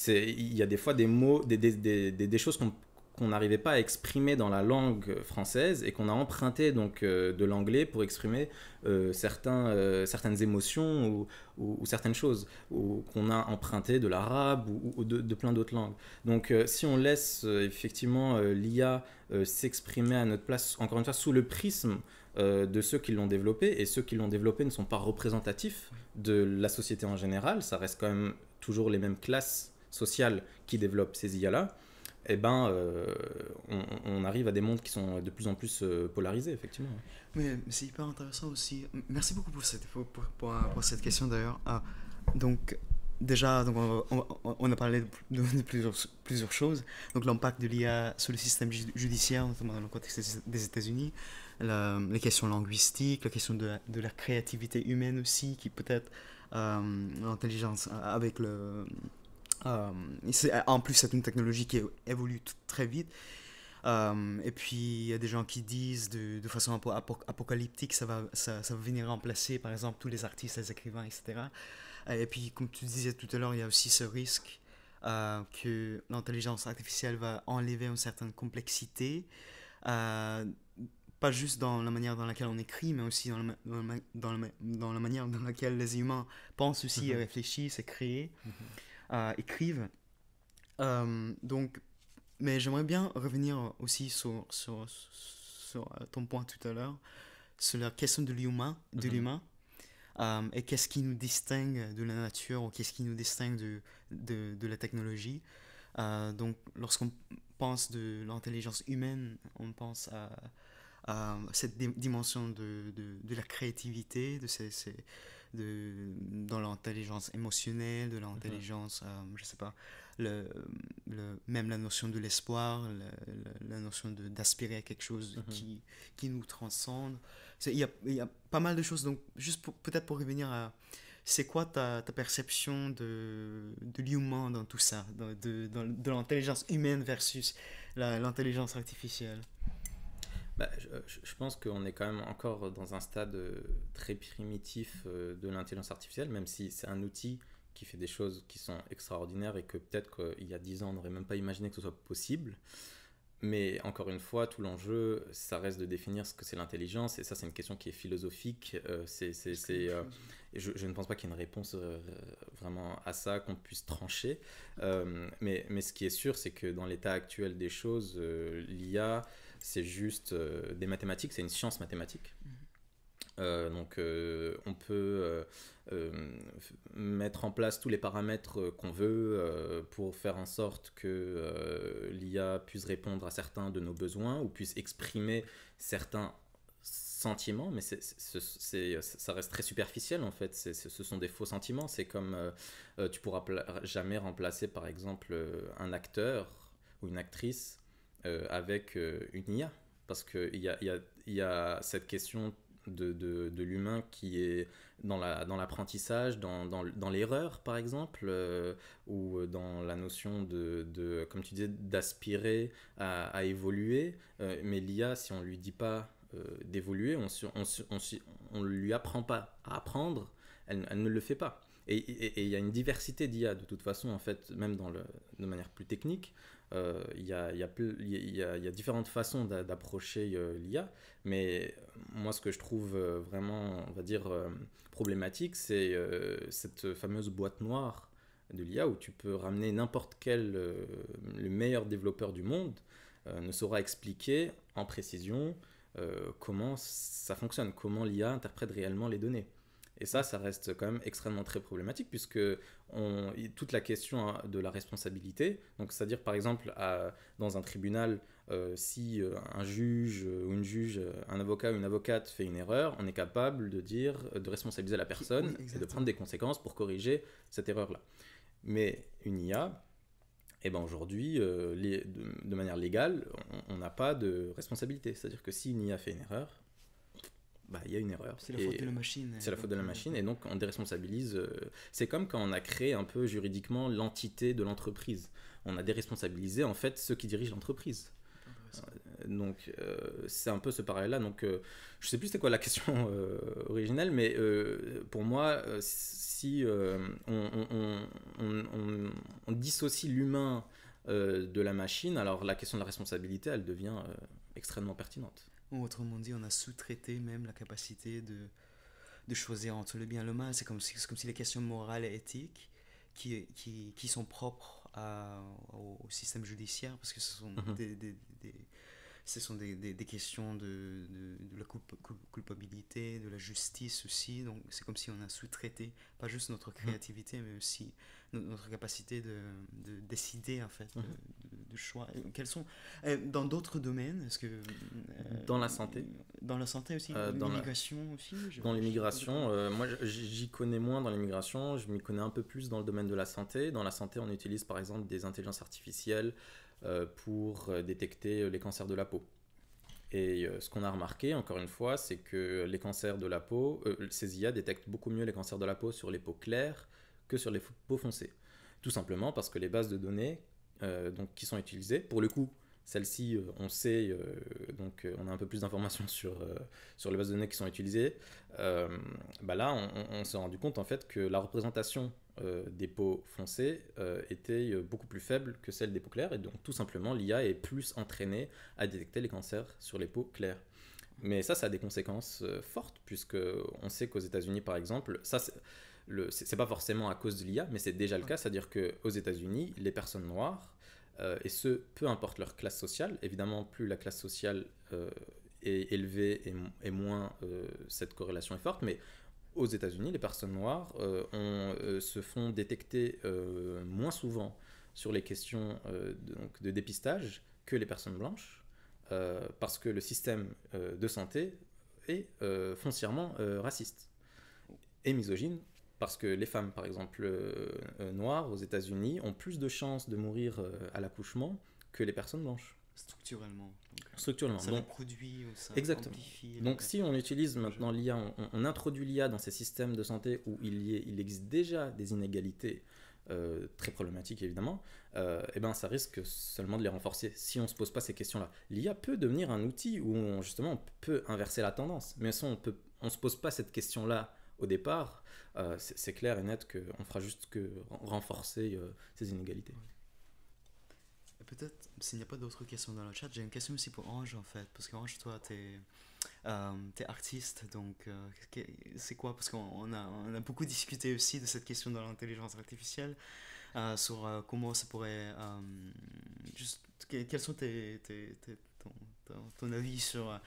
Il y a des fois des mots, des choses qu'on n'arrivait pas à exprimer dans la langue française et qu'on a emprunté donc de l'anglais pour exprimer certaines émotions ou certaines choses, ou qu'on a emprunté de l'arabe ou de plein d'autres langues. Donc si on laisse effectivement l'IA s'exprimer à notre place, encore une fois, sous le prisme de ceux qui l'ont développé, et ceux qui l'ont développé ne sont pas représentatifs de la société en général, ça reste quand même toujours les mêmes classes sociales qui développent ces IA-là, on arrive à des mondes qui sont de plus en plus polarisés, effectivement. Mais c'est hyper intéressant aussi. Merci beaucoup pour cette question d'ailleurs. Donc, déjà, donc on a parlé de plusieurs choses. Donc l'impact de l'IA sur le système judiciaire, notamment dans le contexte des États-Unis, les questions linguistiques, la question de la créativité humaine aussi, qui peut-être l'intelligence avec le... en plus, c'est une technologie qui évolue très vite. Et puis, il y a des gens qui disent de façon un peu apocalyptique, ça va venir remplacer, par exemple, tous les artistes, les écrivains, etc. Et puis, comme tu disais tout à l'heure, il y a aussi ce risque que l'intelligence artificielle va enlever une certaine complexité, pas juste dans la manière dans laquelle on écrit, mais aussi dans la manière dans laquelle les humains pensent aussi, réfléchissent et créent, écrivent. Donc, mais j'aimerais bien revenir aussi sur ton point tout à l'heure, sur la question de l'humain, et qu'est-ce qui nous distingue de la nature, ou qu'est-ce qui nous distingue de la technologie. Donc, lorsqu'on pense de l'intelligence humaine, on pense à cette dimension de la créativité, dans l'intelligence émotionnelle, de l'intelligence, je sais pas, même la notion de l'espoir, la notion d'aspirer à quelque chose qui nous transcende. Il y a pas mal de choses, donc juste peut-être pour revenir à... C'est quoi ta perception de l'humain dans tout ça, de l'intelligence humaine versus l'intelligence artificielle? Bah, je pense qu'on est quand même encore dans un stade très primitif de l'intelligence artificielle, même si c'est un outil qui fait des choses qui sont extraordinaires et que peut-être qu'il y a 10 ans on n'aurait même pas imaginé que ce soit possible. Mais encore une fois, tout l'enjeu, ça reste de définir ce que c'est l'intelligence, et ça c'est une question qui est philosophique. Je ne pense pas qu'il y ait une réponse vraiment à ça qu'on puisse trancher. Mais ce qui est sûr, c'est que dans l'état actuel des choses, l'IA, c'est juste des mathématiques, c'est une science mathématique. Donc on peut mettre en place tous les paramètres qu'on veut pour faire en sorte que l'IA puisse répondre à certains de nos besoins ou puisse exprimer certains sentiments, mais ça reste très superficiel en fait, ce sont des faux sentiments. C'est comme tu pourras jamais remplacer par exemple un acteur ou une actrice avec une IA, parce qu'il y a cette question de l'humain qui est dans l'apprentissage, dans l'erreur par exemple, ou dans la notion comme tu disais, d'aspirer à évoluer, mais l'IA, si on lui dit pas d'évoluer, on lui apprend pas à apprendre, elle ne le fait pas. Et il y a une diversité d'IA de toute façon en fait, même de manière plus technique. Il y a différentes façons d'approcher l'IA, mais moi ce que je trouve vraiment, on va dire, problématique, c'est cette fameuse boîte noire de l'IA où tu peux ramener n'importe quel, le meilleur développeur du monde ne saura expliquer en précision comment ça fonctionne, comment l'IA interprète réellement les données. Et ça reste quand même extrêmement très problématique, puisque toute la question de la responsabilité, donc c'est-à-dire par exemple dans un tribunal, si un juge ou une juge, un avocat ou une avocate fait une erreur, on est capable de responsabiliser la personne et de prendre des conséquences pour corriger cette erreur-là. Mais une IA, eh ben aujourd'hui, de manière légale, on n'a pas de responsabilité. C'est-à-dire que si une IA fait une erreur, bah, il y a une erreur. C'est la faute de la machine. C'est la faute de la machine, et donc on déresponsabilise. C'est comme quand on a créé un peu juridiquement l'entité de l'entreprise. On a déresponsabilisé en fait ceux qui dirigent l'entreprise. Donc c'est un peu ce parallèle-là. Donc je sais plus c'était quoi la question originelle, mais pour moi, si on dissocie l'humain de la machine, alors la question de la responsabilité, elle devient extrêmement pertinente. Ou autrement dit, on a sous-traité même la capacité de choisir entre le bien et le mal. C'est comme si les questions morales et éthiques qui sont propres au système judiciaire, parce que ce sont des questions de la culpabilité, de la justice aussi. Donc c'est comme si on a sous-traité pas juste notre créativité, mais aussi notre capacité de décider en fait, de choix. Quels sont dans d'autres domaines, est-ce que dans la santé, dans la santé aussi, l'immigration aussi. Dans l'immigration, moi j'y connais moins dans l'immigration, je m'y connais un peu plus dans le domaine de la santé. Dans la santé, on utilise par exemple des intelligences artificielles pour détecter les cancers de la peau. Et ce qu'on a remarqué, encore une fois, c'est que les cancers de la peau, ces IA détectent beaucoup mieux les cancers de la peau sur les peaux claires que sur les peaux foncées. Tout simplement parce que les bases de données donc, qui sont utilisées, pour le coup, celles-ci, on sait, on a un peu plus d'informations sur les bases de données qui sont utilisées. Là, on s'est rendu compte en fait que la représentation des peaux foncées était beaucoup plus faible que celle des peaux claires, et donc tout simplement l'IA est plus entraînée à détecter les cancers sur les peaux claires. Mais ça a des conséquences fortes, puisque on sait qu'aux États-Unis par exemple, ça c'est pas forcément à cause de l'IA, mais c'est déjà le cas, c'est-à-dire qu'aux États-Unis, les personnes noires, et ce, peu importe leur classe sociale, évidemment plus la classe sociale est élevée et moins cette corrélation est forte, mais aux États-Unis, les personnes noires se font détecter moins souvent sur les questions de dépistage que les personnes blanches, parce que le système de santé est foncièrement raciste et misogyne, parce que les femmes, par exemple, noires aux États-Unis ont plus de chances de mourir à l'accouchement que les personnes blanches. Structurellement. Structurellement. Ça produit ou ça exactement. Amplifie. Donc si on utilise maintenant l'IA, on introduit l'IA dans ces systèmes de santé où il existe déjà des inégalités très problématiques évidemment, et ben ça risque seulement de les renforcer si on ne se pose pas ces questions-là. L'IA peut devenir un outil où justement on peut inverser la tendance, mais si on ne se pose pas cette question-là au départ, c'est clair et net qu'on fera juste que renforcer ces inégalités. Peut-être, s'il n'y a pas d'autres questions dans le chat, j'ai une question aussi pour Ange en fait, parce qu'Ange, toi, t'es artiste, donc c'est quoi? Parce qu'on a beaucoup discuté aussi de cette question de l'intelligence artificielle, sur comment ça pourrait, quels sont ton avis sur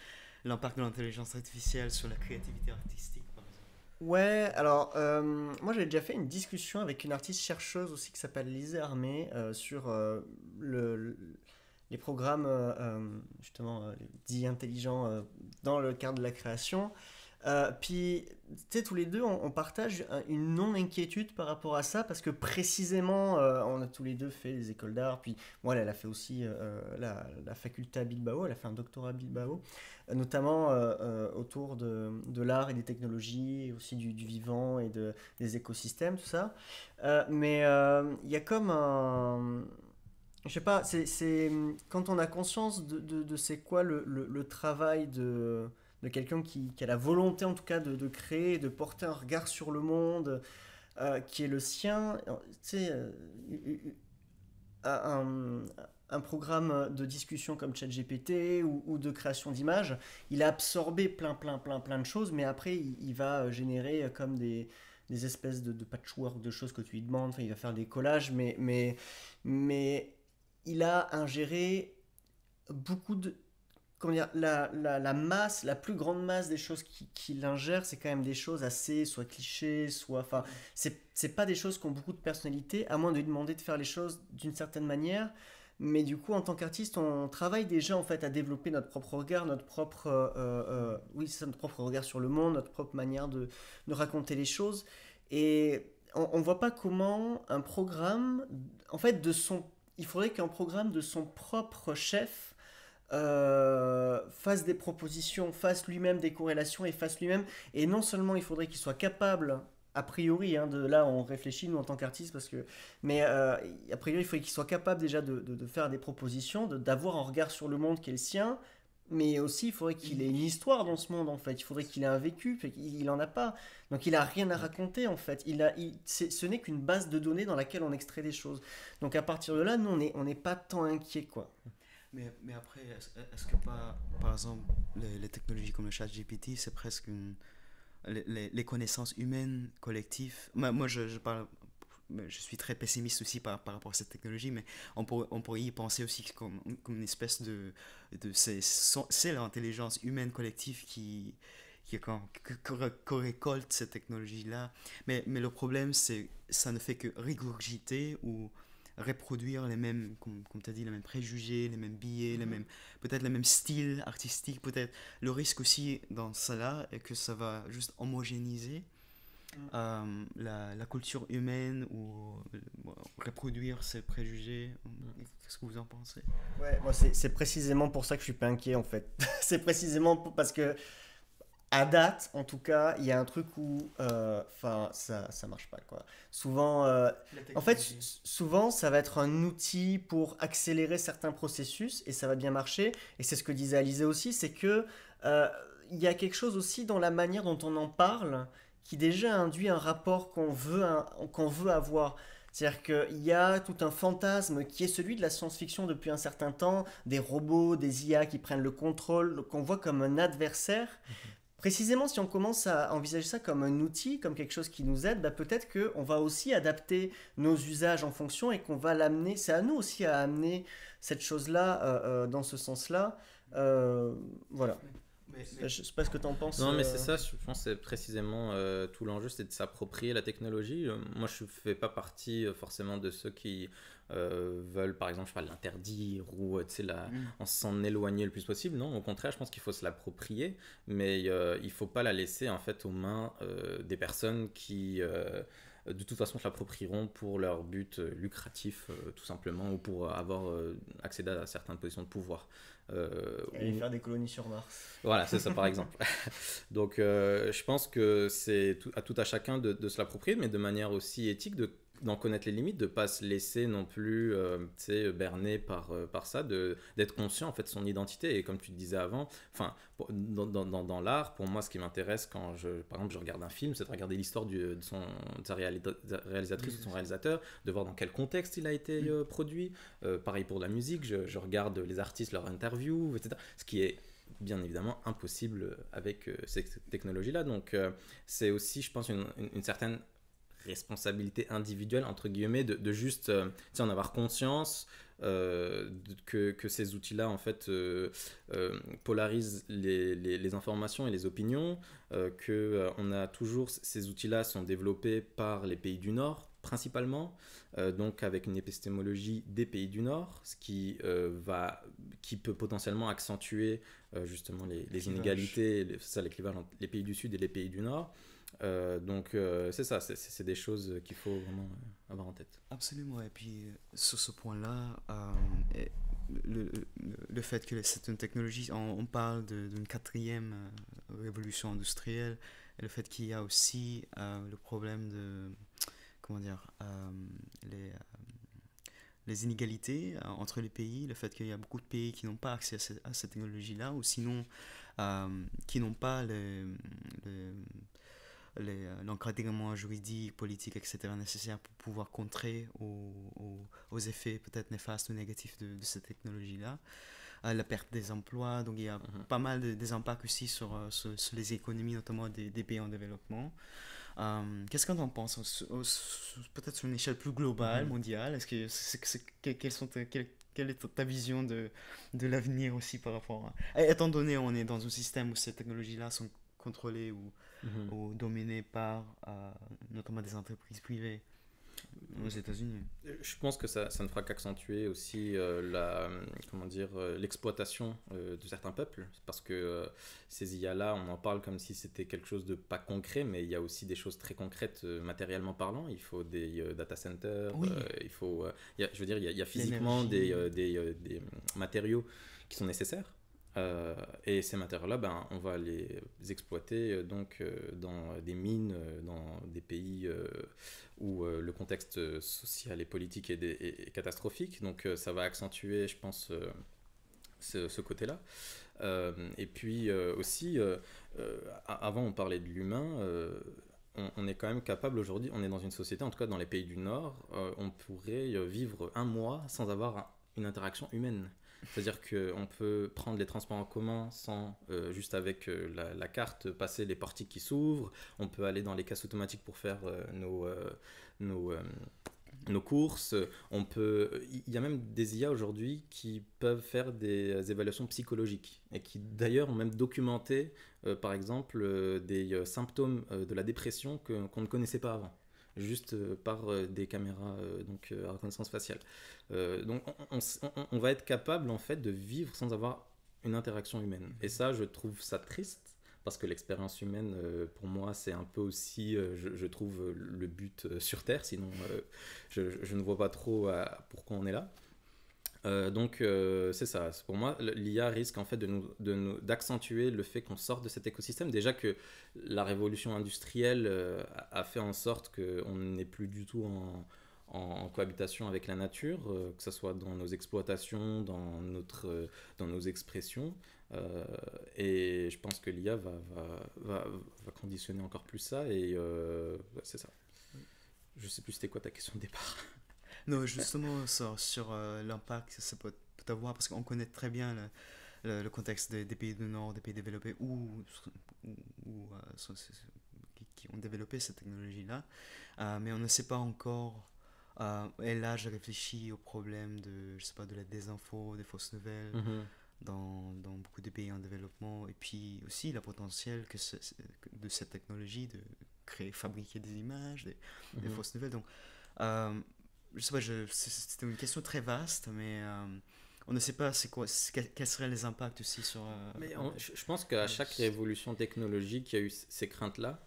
l'impact de l'intelligence artificielle sur la créativité artistique, par exemple? Ouais, alors moi j'avais déjà fait une discussion avec une artiste chercheuse aussi qui s'appelle Lisée Armé sur les programmes justement dits intelligents dans le cadre de la création. Puis, tu sais, tous les deux, on partage une non-inquiétude par rapport à ça, parce que précisément, on a tous les deux fait des écoles d'art. Puis, moi, elle a fait aussi la faculté à Bilbao, elle a fait un doctorat à Bilbao, notamment autour de l'art et des technologies, et aussi du vivant et des écosystèmes, tout ça. Mais il y a comme un. Je sais pas, c'est quand on a conscience de c'est quoi le travail de quelqu'un qui a la volonté en tout cas de créer, de porter un regard sur le monde qui est le sien. Tu sais, un, un programme de discussion comme ChatGPT ou de création d'images, il a absorbé plein de choses, mais après il va générer comme des espèces de patchwork de choses que tu lui demandes. Enfin, il va faire des collages, mais il a ingéré beaucoup de. Comment dire, la masse, la plus grande masse des choses qu'il ingère, c'est quand même des choses assez soit clichés, soit. Enfin, c'est pas des choses qui ont beaucoup de personnalité, à moins de lui demander de faire les choses d'une certaine manière. Mais du coup, en tant qu'artiste, on travaille déjà en fait à développer notre propre regard, notre propre, oui, c'est ça, notre propre regard sur le monde, notre propre manière de raconter les choses. Et on ne voit pas comment un programme, en fait, il faudrait qu'un programme de son propre chef fasse des propositions, fasse lui-même des corrélations et fasse lui-même. Et non seulement il faudrait qu'il soit capable, a priori, hein, là on réfléchit nous en tant qu'artistes, mais a priori il faudrait qu'il soit capable déjà de faire des propositions, d'avoir un regard sur le monde qui est le sien. Mais aussi, il faudrait qu'il ait une histoire dans ce monde, en fait. Il faudrait qu'il ait un vécu. Il n'en a pas. Donc, il n'a rien à raconter, en fait. Ce n'est qu'une base de données dans laquelle on extrait des choses. Donc, à partir de là, nous, on n'est pas tant inquiets, quoi. Mais après, est-ce que pas, par exemple, les technologies comme le chat GPT, c'est presque les connaissances humaines collectives. Moi, je parle, je suis très pessimiste aussi par rapport à cette technologie, mais on pourrait y penser aussi comme une espèce c'est l'intelligence humaine collective qui récolte cette technologie-là. Mais le problème, c'est ça ne fait que régurgiter ou reproduire les mêmes, comme tu as dit, les mêmes préjugés, les mêmes billets, peut-être les mêmes styles artistiques. Peut-être le risque aussi dans cela est que ça va juste homogénéiser la culture humaine ou reproduire ses préjugés. Qu'est-ce que vous en pensez? Ouais, moi c'est précisément pour ça que je suis pas inquiet en fait. C'est précisément parce que à date, en tout cas, il y a un truc où, ça marche pas quoi. Souvent, en fait, souvent, ça va être un outil pour accélérer certains processus et ça va bien marcher. Et c'est ce que disait Alizé aussi, c'est que il y a quelque chose aussi dans la manière dont on en parle qui déjà induit un rapport qu'on veut avoir. C'est-à-dire qu'il y a tout un fantasme qui est celui de la science-fiction depuis un certain temps, des robots, des IA qui prennent le contrôle, qu'on voit comme un adversaire. Précisément, si on commence à envisager ça comme un outil, comme quelque chose qui nous aide, bah peut-être qu'on va aussi adapter nos usages en fonction et qu'on va l'amener. C'est à nous aussi à amener cette chose-là dans ce sens-là. Voilà. Je ne sais pas ce que tu en penses. Non, mais c'est ça, je pense que c'est précisément tout l'enjeu, c'est de s'approprier la technologie. Moi, je ne fais pas partie forcément de ceux qui veulent, par exemple, je sais pas, l'interdire ou en s'en éloigner le plus possible. Non, au contraire, je pense qu'il faut se l'approprier, mais il ne faut pas la laisser en fait aux mains des personnes qui de toute façon se l'approprieront pour leur but lucratif tout simplement ou pour avoir accédé à certaines positions de pouvoir. Et faire des colonies sur Mars. Voilà, c'est ça par exemple. Donc je pense que c'est tout à chacun de se l'approprier, mais de manière aussi éthique, d'en connaître les limites, de ne pas se laisser non plus berner par ça, d'être conscient en fait de son identité. Et comme tu te disais avant, dans l'art, pour moi ce qui m'intéresse quand par exemple je regarde un film, c'est de regarder l'histoire de sa réalisatrice ou de son réalisateur, de voir dans quel contexte il a été produit. Pareil pour la musique, je regarde les artistes, leurs interviews, etc. Ce qui est bien évidemment impossible avec ces technologies-là. Donc c'est aussi, je pense, une certaine responsabilité individuelle, entre guillemets, de juste en avoir conscience que ces outils-là, en fait, polarisent les informations et les opinions, on a toujours, ces outils-là sont développés par les pays du Nord, principalement, donc avec une épistémologie des pays du Nord, ce qui peut potentiellement accentuer justement les inégalités, c'est l'équivalent entre les pays du Sud et les pays du Nord. Donc c'est ça, c'est des choses qu'il faut vraiment avoir en tête. Absolument, et puis sur ce point-là, le fait que c'est une technologie, on parle d'une quatrième révolution industrielle, et le fait qu'il y a aussi le problème de, comment dire, les inégalités entre les pays, le fait qu'il y a beaucoup de pays qui n'ont pas accès à cette technologie-là, ou sinon qui n'ont pas l'encadrement juridique, politique, etc. nécessaire pour pouvoir contrer aux effets peut-être néfastes ou négatifs de cette technologie-là. La perte des emplois, donc il y a pas mal des impacts aussi sur les économies, notamment des pays en développement. Qu'est-ce qu'on en pense peut-être sur une échelle plus globale, mondiale? Quelle est ta vision de l'avenir aussi par rapport à... Étant donné on est dans un système où ces technologies-là sont contrôlées ou dominées par notamment des entreprises privées aux États-Unis. Je pense que ça ne fera qu'accentuer aussi l'exploitation de certains peuples, parce que ces IA-là, on en parle comme si c'était quelque chose de pas concret, mais il y a aussi des choses très concrètes matériellement parlant. Il faut des data centers, il y a physiquement des matériaux qui sont nécessaires. Et ces matériaux-là, on va les exploiter dans des mines, dans des pays où le contexte social et politique est catastrophique. Donc ça va accentuer, je pense, ce côté-là. Et puis aussi, avant on parlait de l'humain. On est quand même capable aujourd'hui, on est dans une société, en tout cas dans les pays du Nord, on pourrait vivre un mois sans avoir une interaction humaine. C'est-à-dire qu'on peut prendre les transports en commun sans, juste avec la carte, passer les portiques qui s'ouvrent. On peut aller dans les caisses automatiques pour faire nos courses. Il y a même des IA aujourd'hui qui peuvent faire des évaluations psychologiques et qui d'ailleurs ont même documenté, par exemple, des symptômes de la dépression qu'on ne connaissait pas avant. juste par des caméras à reconnaissance faciale. Donc on va être capable en fait de vivre sans avoir une interaction humaine. Et ça, je trouve ça triste, parce que l'expérience humaine, pour moi, c'est un peu aussi, je trouve, le but sur Terre, sinon je ne vois pas trop pourquoi on est là. C'est ça. Pour moi, l'IA risque en fait d'accentuer le fait qu'on sorte de cet écosystème. Déjà que la révolution industrielle a fait en sorte qu'on n'est plus du tout en cohabitation avec la nature, que ce soit dans nos exploitations, dans nos expressions. Et je pense que l'IA va conditionner encore plus ça. Et c'est ça. Je sais plus c'était quoi ta question de départ. Non, justement, sur l'impact que ça peut avoir, parce qu'on connaît très bien le contexte des pays du Nord, des pays développés qui ont développé cette technologie-là, mais on ne sait pas encore. Et là, je réfléchis au problème je sais pas, de la désinfo, des fausses nouvelles dans beaucoup de pays en développement, et puis aussi la potentiel de cette technologie de fabriquer des images, des fausses nouvelles. Donc, je sais pas, c'était une question très vaste, mais on ne sait pas quels seraient les impacts aussi sur... Mais je pense qu'à chaque révolution technologique, il y a eu ces craintes-là.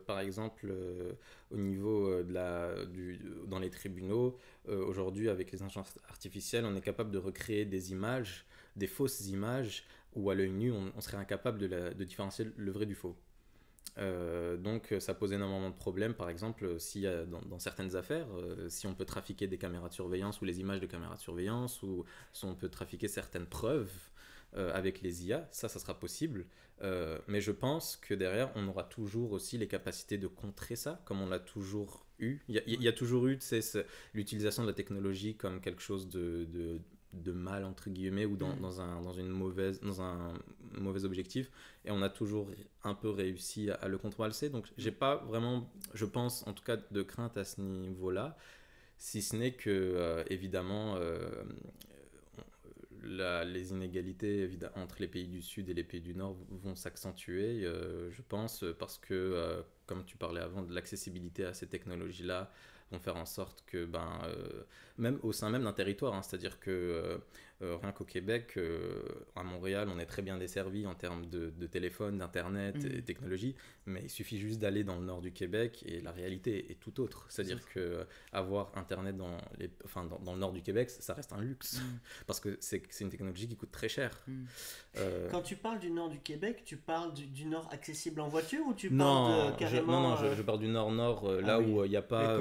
Par exemple, au niveau dans les tribunaux, aujourd'hui, avec les intelligences artificielles, on est capable de recréer des images, des fausses images, où à l'œil nu, on serait incapable de différencier le vrai du faux. Donc ça pose énormément de problèmes. Par exemple, si dans certaines affaires, si on peut trafiquer des caméras de surveillance ou les images de caméras de surveillance, ou si on peut trafiquer certaines preuves avec les IA, ça sera possible. Mais je pense que derrière, on aura toujours aussi les capacités de contrer ça, comme on l'a toujours eu. Il y a toujours eu l'utilisation de la technologie comme quelque chose de mal, entre guillemets, ou dans un mauvais objectif, et on a toujours un peu réussi à le contrebalancer. Donc j'ai pas vraiment, je pense en tout cas, de crainte à ce niveau-là, si ce n'est que évidemment les inégalités entre les pays du Sud et les pays du Nord vont s'accentuer, je pense, parce que comme tu parlais avant, de l'accessibilité à ces technologies-là vont faire en sorte que, même au sein même d'un territoire, hein, c'est-à-dire que rien qu'au Québec, à Montréal, on est très bien desservi en termes de téléphone, d'internet et technologie, mais il suffit juste d'aller dans le nord du Québec et la réalité est tout autre. C'est-à-dire que avoir internet dans le nord du Québec, ça reste un luxe, parce que c'est une technologie qui coûte très cher. Quand tu parles du nord du Québec, tu parles du nord accessible en voiture, ou tu parles carrément... Je parle du nord-nord, là où il n'y a pas...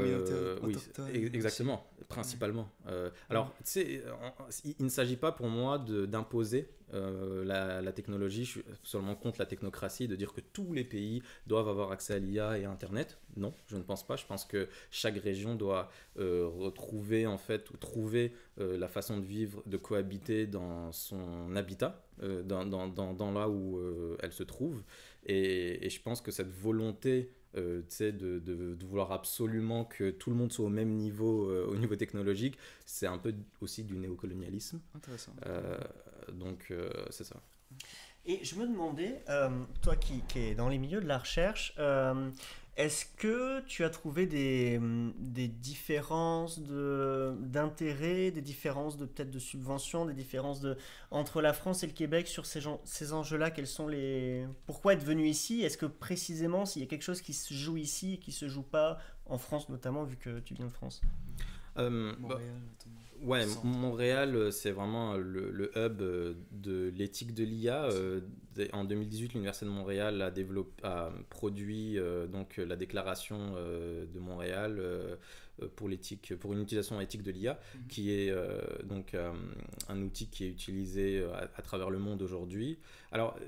oui, exactement, principalement. Alors, tu sais, il ne s'agit pas pour moi d'imposer la technologie. Je suis seulement contre la technocratie, de dire que tous les pays doivent avoir accès à l'IA et à Internet. Non, je ne pense pas. Je pense que chaque région doit retrouver, en fait, ou trouver la façon de vivre, de cohabiter dans son habitat, dans là où elle se trouve. Et je pense que cette volonté de vouloir absolument que tout le monde soit au même niveau, au niveau technologique, c'est un peu aussi du néocolonialisme. Intéressant. C'est ça. Et je me demandais, toi qui es dans les milieux de la recherche, est-ce que tu as trouvé des différences d'intérêt, des différences peut-être de subventions, des différences entre la France et le Québec sur ces enjeux-là? Pourquoi être venu ici? Est-ce que précisément s'il y a quelque chose qui se joue ici et qui ne se joue pas en France, notamment vu que tu viens de France? Montréal, ouais, Montréal, c'est vraiment le hub de l'éthique de l'IA. En 2018, l'Université de Montréal a produit donc la déclaration de Montréal pour une utilisation éthique de l'IA, qui est donc un outil qui est utilisé à travers le monde aujourd'hui. Alors,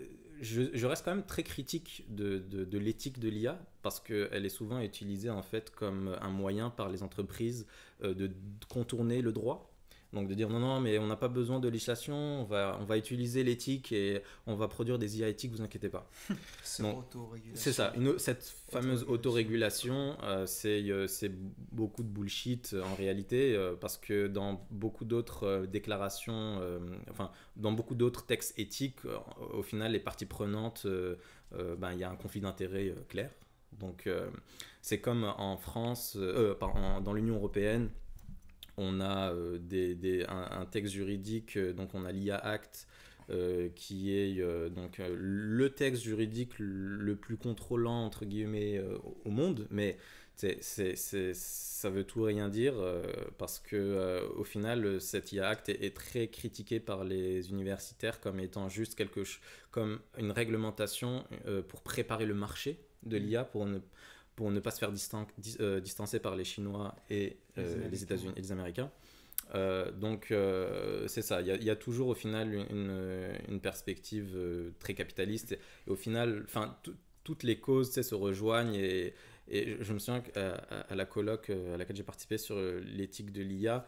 je reste quand même très critique de l'éthique de l'IA, parce qu'elle est souvent utilisée en fait comme un moyen par les entreprises de contourner le droit. Donc de dire non, mais on n'a pas besoin de législation, on va utiliser l'éthique et on va produire des IA éthiques, vous inquiétez pas. C'est ça, cette fameuse autorégulation, c'est beaucoup de bullshit en réalité, parce que dans beaucoup d'autres déclarations, dans beaucoup d'autres textes éthiques, au final les parties prenantes, y a un conflit d'intérêts clair. Donc, c'est comme en France, dans l'Union européenne, on a un texte juridique, donc on a l'IA Act, qui est le texte juridique le plus contrôlant, entre guillemets, au monde, mais ça veut tout rien dire, parce que au final, cette IA Act est très critiquée par les universitaires comme étant juste comme une réglementation pour préparer le marché de l'IA pour ne pas se faire distancer par les Chinois et les États-Unis et les Américains. C'est ça, il y a toujours au final une perspective très capitaliste, et au final, toutes les causes se rejoignent, et je me souviens qu'à la colloque à laquelle j'ai participé sur l'éthique de l'IA,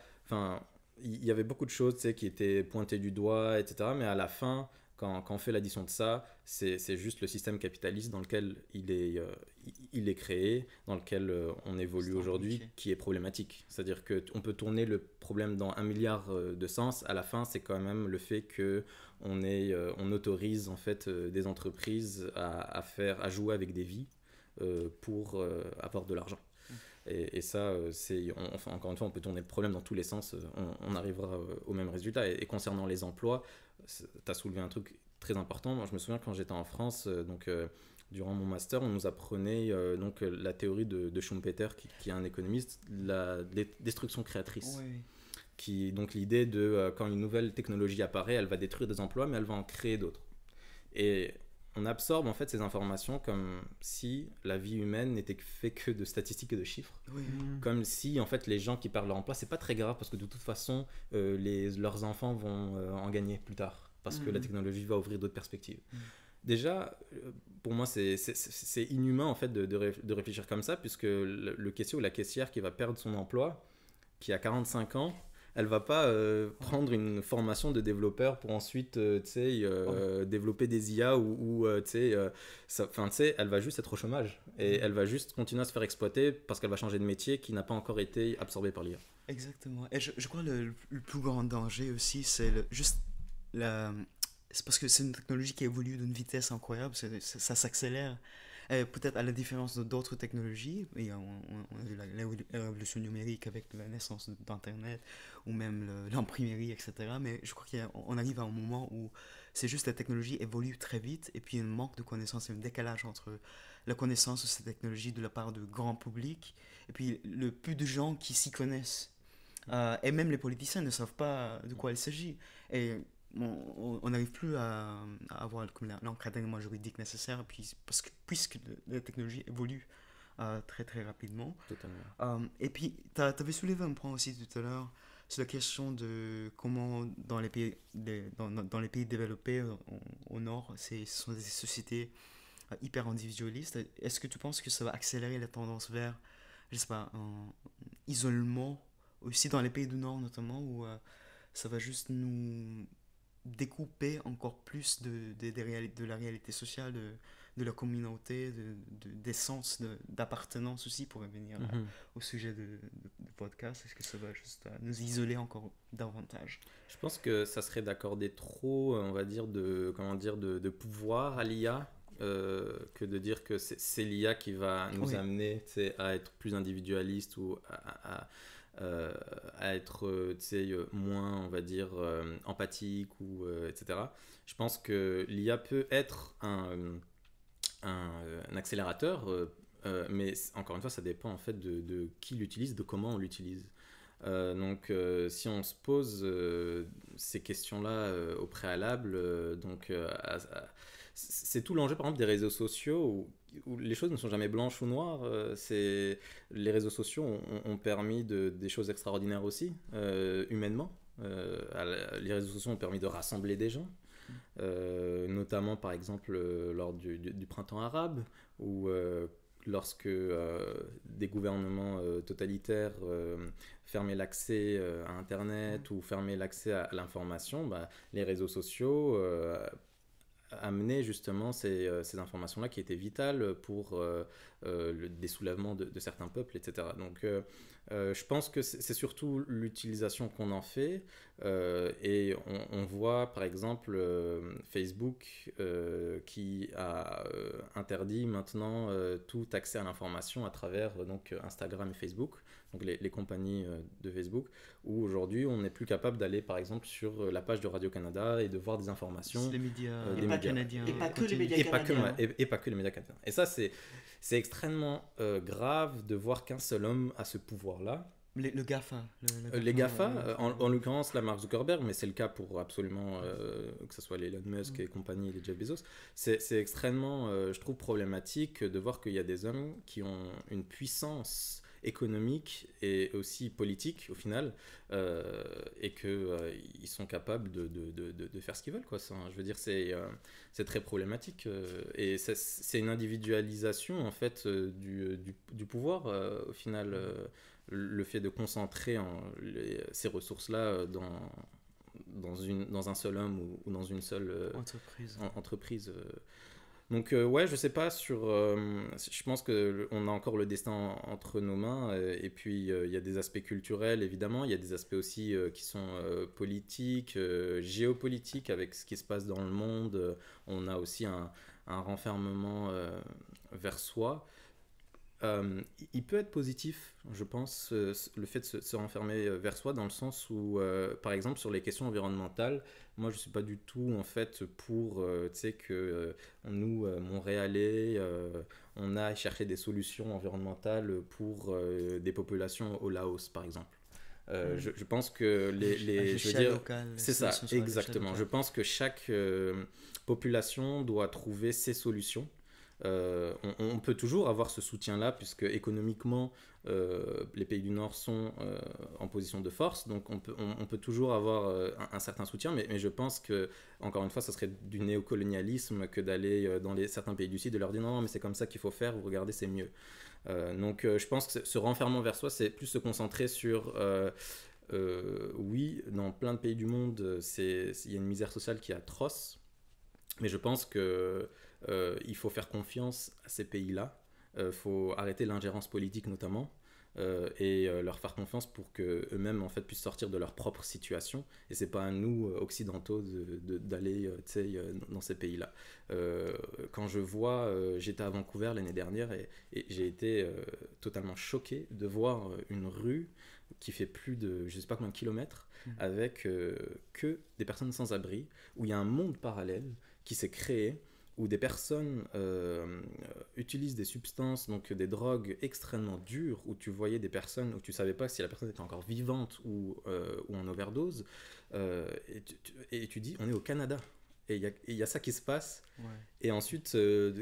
il y avait beaucoup de choses qui étaient pointées du doigt, etc. Mais à la fin, quand on fait l'addition de ça, c'est juste le système capitaliste dans lequel il est créé, dans lequel on évolue aujourd'hui, qui est problématique. C'est-à-dire qu'on peut tourner le problème dans 1 milliard de sens. À la fin, c'est quand même le fait qu'on autorise en fait des entreprises à jouer avec des vies pour avoir de l'argent. Et ça, encore une fois, on peut tourner le problème dans tous les sens, on arrivera au même résultat. Et concernant les emplois, tu as soulevé un truc très important. Moi, je me souviens quand j'étais en France, durant mon master, on nous apprenait la théorie de Schumpeter, qui est un économiste, la destruction créatrice. Oui. Donc l'idée de quand une nouvelle technologie apparaît, elle va détruire des emplois, mais elle va en créer d'autres. Et on absorbe en fait ces informations comme si la vie humaine n'était faite que de statistiques et de chiffres. Oui. Comme si en fait les gens qui perdent leur emploi, c'est pas très grave, parce que de toute façon leurs enfants vont en gagner plus tard, parce que la technologie va ouvrir d'autres perspectives. Déjà, pour moi, c'est inhumain en fait de réfléchir comme ça, puisque le caissier ou la caissière qui va perdre son emploi, qui a 45 ans, elle va pas prendre une formation de développeur pour ensuite développer des IA elle va juste être au chômage, et elle va juste continuer à se faire exploiter parce qu'elle va changer de métier qui n'a pas encore été absorbé par l'IA. Exactement. Et je crois le plus grand danger aussi, c'est c'est parce que c'est une technologie qui évolue d'une vitesse incroyable, ça s'accélère. Peut-être à la différence d'autres technologies, et on a vu la révolution numérique avec la naissance d'Internet, ou même l'imprimerie, etc. Mais je crois qu'on arrive à un moment où c'est juste la technologie évolue très vite, et puis il y a un manque de connaissances, un décalage entre la connaissance de cette technologie de la part du grand public, et puis le peu de gens qui s'y connaissent. Et même les politiciens ne savent pas de quoi il s'agit. Et on n'arrive plus à avoir l'encadrement juridique nécessaire, puisque la technologie évolue très très rapidement. Totalement. Et puis, tu avais soulevé un point aussi tout à l'heure sur la question de comment dans les pays développés au nord, ce sont des sociétés hyper individualistes. Est-ce que tu penses que ça va accélérer la tendance vers, je sais pas, un isolement aussi dans les pays du nord notamment, où ça va juste nous découper encore plus de la réalité sociale, de la communauté, d'essence, d'appartenance aussi, pour revenir au sujet de podcast. Est-ce que ça va juste nous isoler encore davantage? Je pense que ça serait d'accorder trop, on va dire, de pouvoir à l'IA, que de dire que c'est l'IA qui va nous amener à être plus individualiste, ou à être moins, on va dire, empathique, ou etc. Je pense que l'IA peut être un accélérateur, mais encore une fois, ça dépend en fait de qui l'utilise, de comment on l'utilise. Si on se pose ces questions-là au préalable, c'est tout l'enjeu par exemple des réseaux sociaux, où les choses ne sont jamais blanches ou noires. Les réseaux sociaux ont permis des choses extraordinaires aussi, humainement. Les réseaux sociaux ont permis de rassembler des gens, notamment par exemple lors du printemps arabe, où lorsque des gouvernements totalitaires fermaient l'accès à Internet, ou fermaient l'accès à l'information, les réseaux sociaux amener justement ces informations-là qui étaient vitales pour des soulèvements de certains peuples, etc. Donc je pense que c'est surtout l'utilisation qu'on en fait, et on voit par exemple Facebook qui a interdit maintenant tout accès à l'information à travers donc Instagram et Facebook, donc les compagnies de Facebook, où aujourd'hui on n'est plus capable d'aller par exemple sur la page de Radio-Canada et de voir des informations. Les médias, des Et pas médias canadiens. Et pas que les continus. médias et pas que, canadiens. et pas que les médias canadiens. Et ça, c'est extrêmement grave de voir qu'un seul homme a ce pouvoir-là. Le GAFA. Les GAFA, en l'occurrence la Mark Zuckerberg, mais c'est le cas pour absolument que ce soit les Elon Musk et compagnie, les Jeff Bezos, c'est extrêmement, je trouve, problématique de voir qu'il y a des hommes qui ont une puissance économique et aussi politique au final, et qu'ils sont capables de faire ce qu'ils veulent, quoi. Ça, je veux dire, c'est très problématique, et c'est une individualisation en fait du pouvoir au final, le fait de concentrer ces ressources-là dans un seul homme ou dans une seule entreprise. Donc ouais, je sais pas je pense que on a encore le destin entre nos mains, et puis il y a des aspects culturels évidemment, il y a des aspects aussi qui sont politiques, géopolitiques avec ce qui se passe dans le monde. On a aussi un renfermement vers soi. Il peut être positif, je pense, le fait de se renfermer vers soi, dans le sens où, par exemple, sur les questions environnementales, moi je ne suis pas du tout en fait pour tu sais, que nous, Montréalais, on aille chercher des solutions environnementales pour des populations au Laos, par exemple. Je pense que je veux dire, locale, c'est ça, exactement. Je pense que chaque population doit trouver ses solutions. On peut toujours avoir ce soutien-là, puisque économiquement, les pays du Nord sont en position de force, donc on peut toujours avoir un certain soutien, mais je pense que, encore une fois, ça serait du néocolonialisme que d'aller dans certains pays du Sud et leur dire non, mais c'est comme ça qu'il faut faire, vous regardez, c'est mieux. Donc je pense que ce renfermement vers soi, c'est plus se concentrer sur... oui, dans plein de pays du monde, il y a une misère sociale qui est atroce, mais je pense que il faut faire confiance à ces pays-là. Faut arrêter l'ingérence politique notamment, et leur faire confiance pour qu'eux-mêmes en fait puissent sortir de leur propre situation. Et c'est pas à nous occidentaux d'aller dans ces pays-là. Quand je vois, j'étais à Vancouver l'année dernière, et j'ai été totalement choqué de voir une rue qui fait plus de je sais pas combien de kilomètres, avec que des personnes sans abri, où il y a un monde parallèle qui s'est créé, où des personnes utilisent des substances, donc des drogues extrêmement dures, où tu voyais des personnes où tu savais pas si la personne était encore vivante ou en overdose, et tu dis on est au Canada, et il y a ça qui se passe. Ouais. Et ensuite,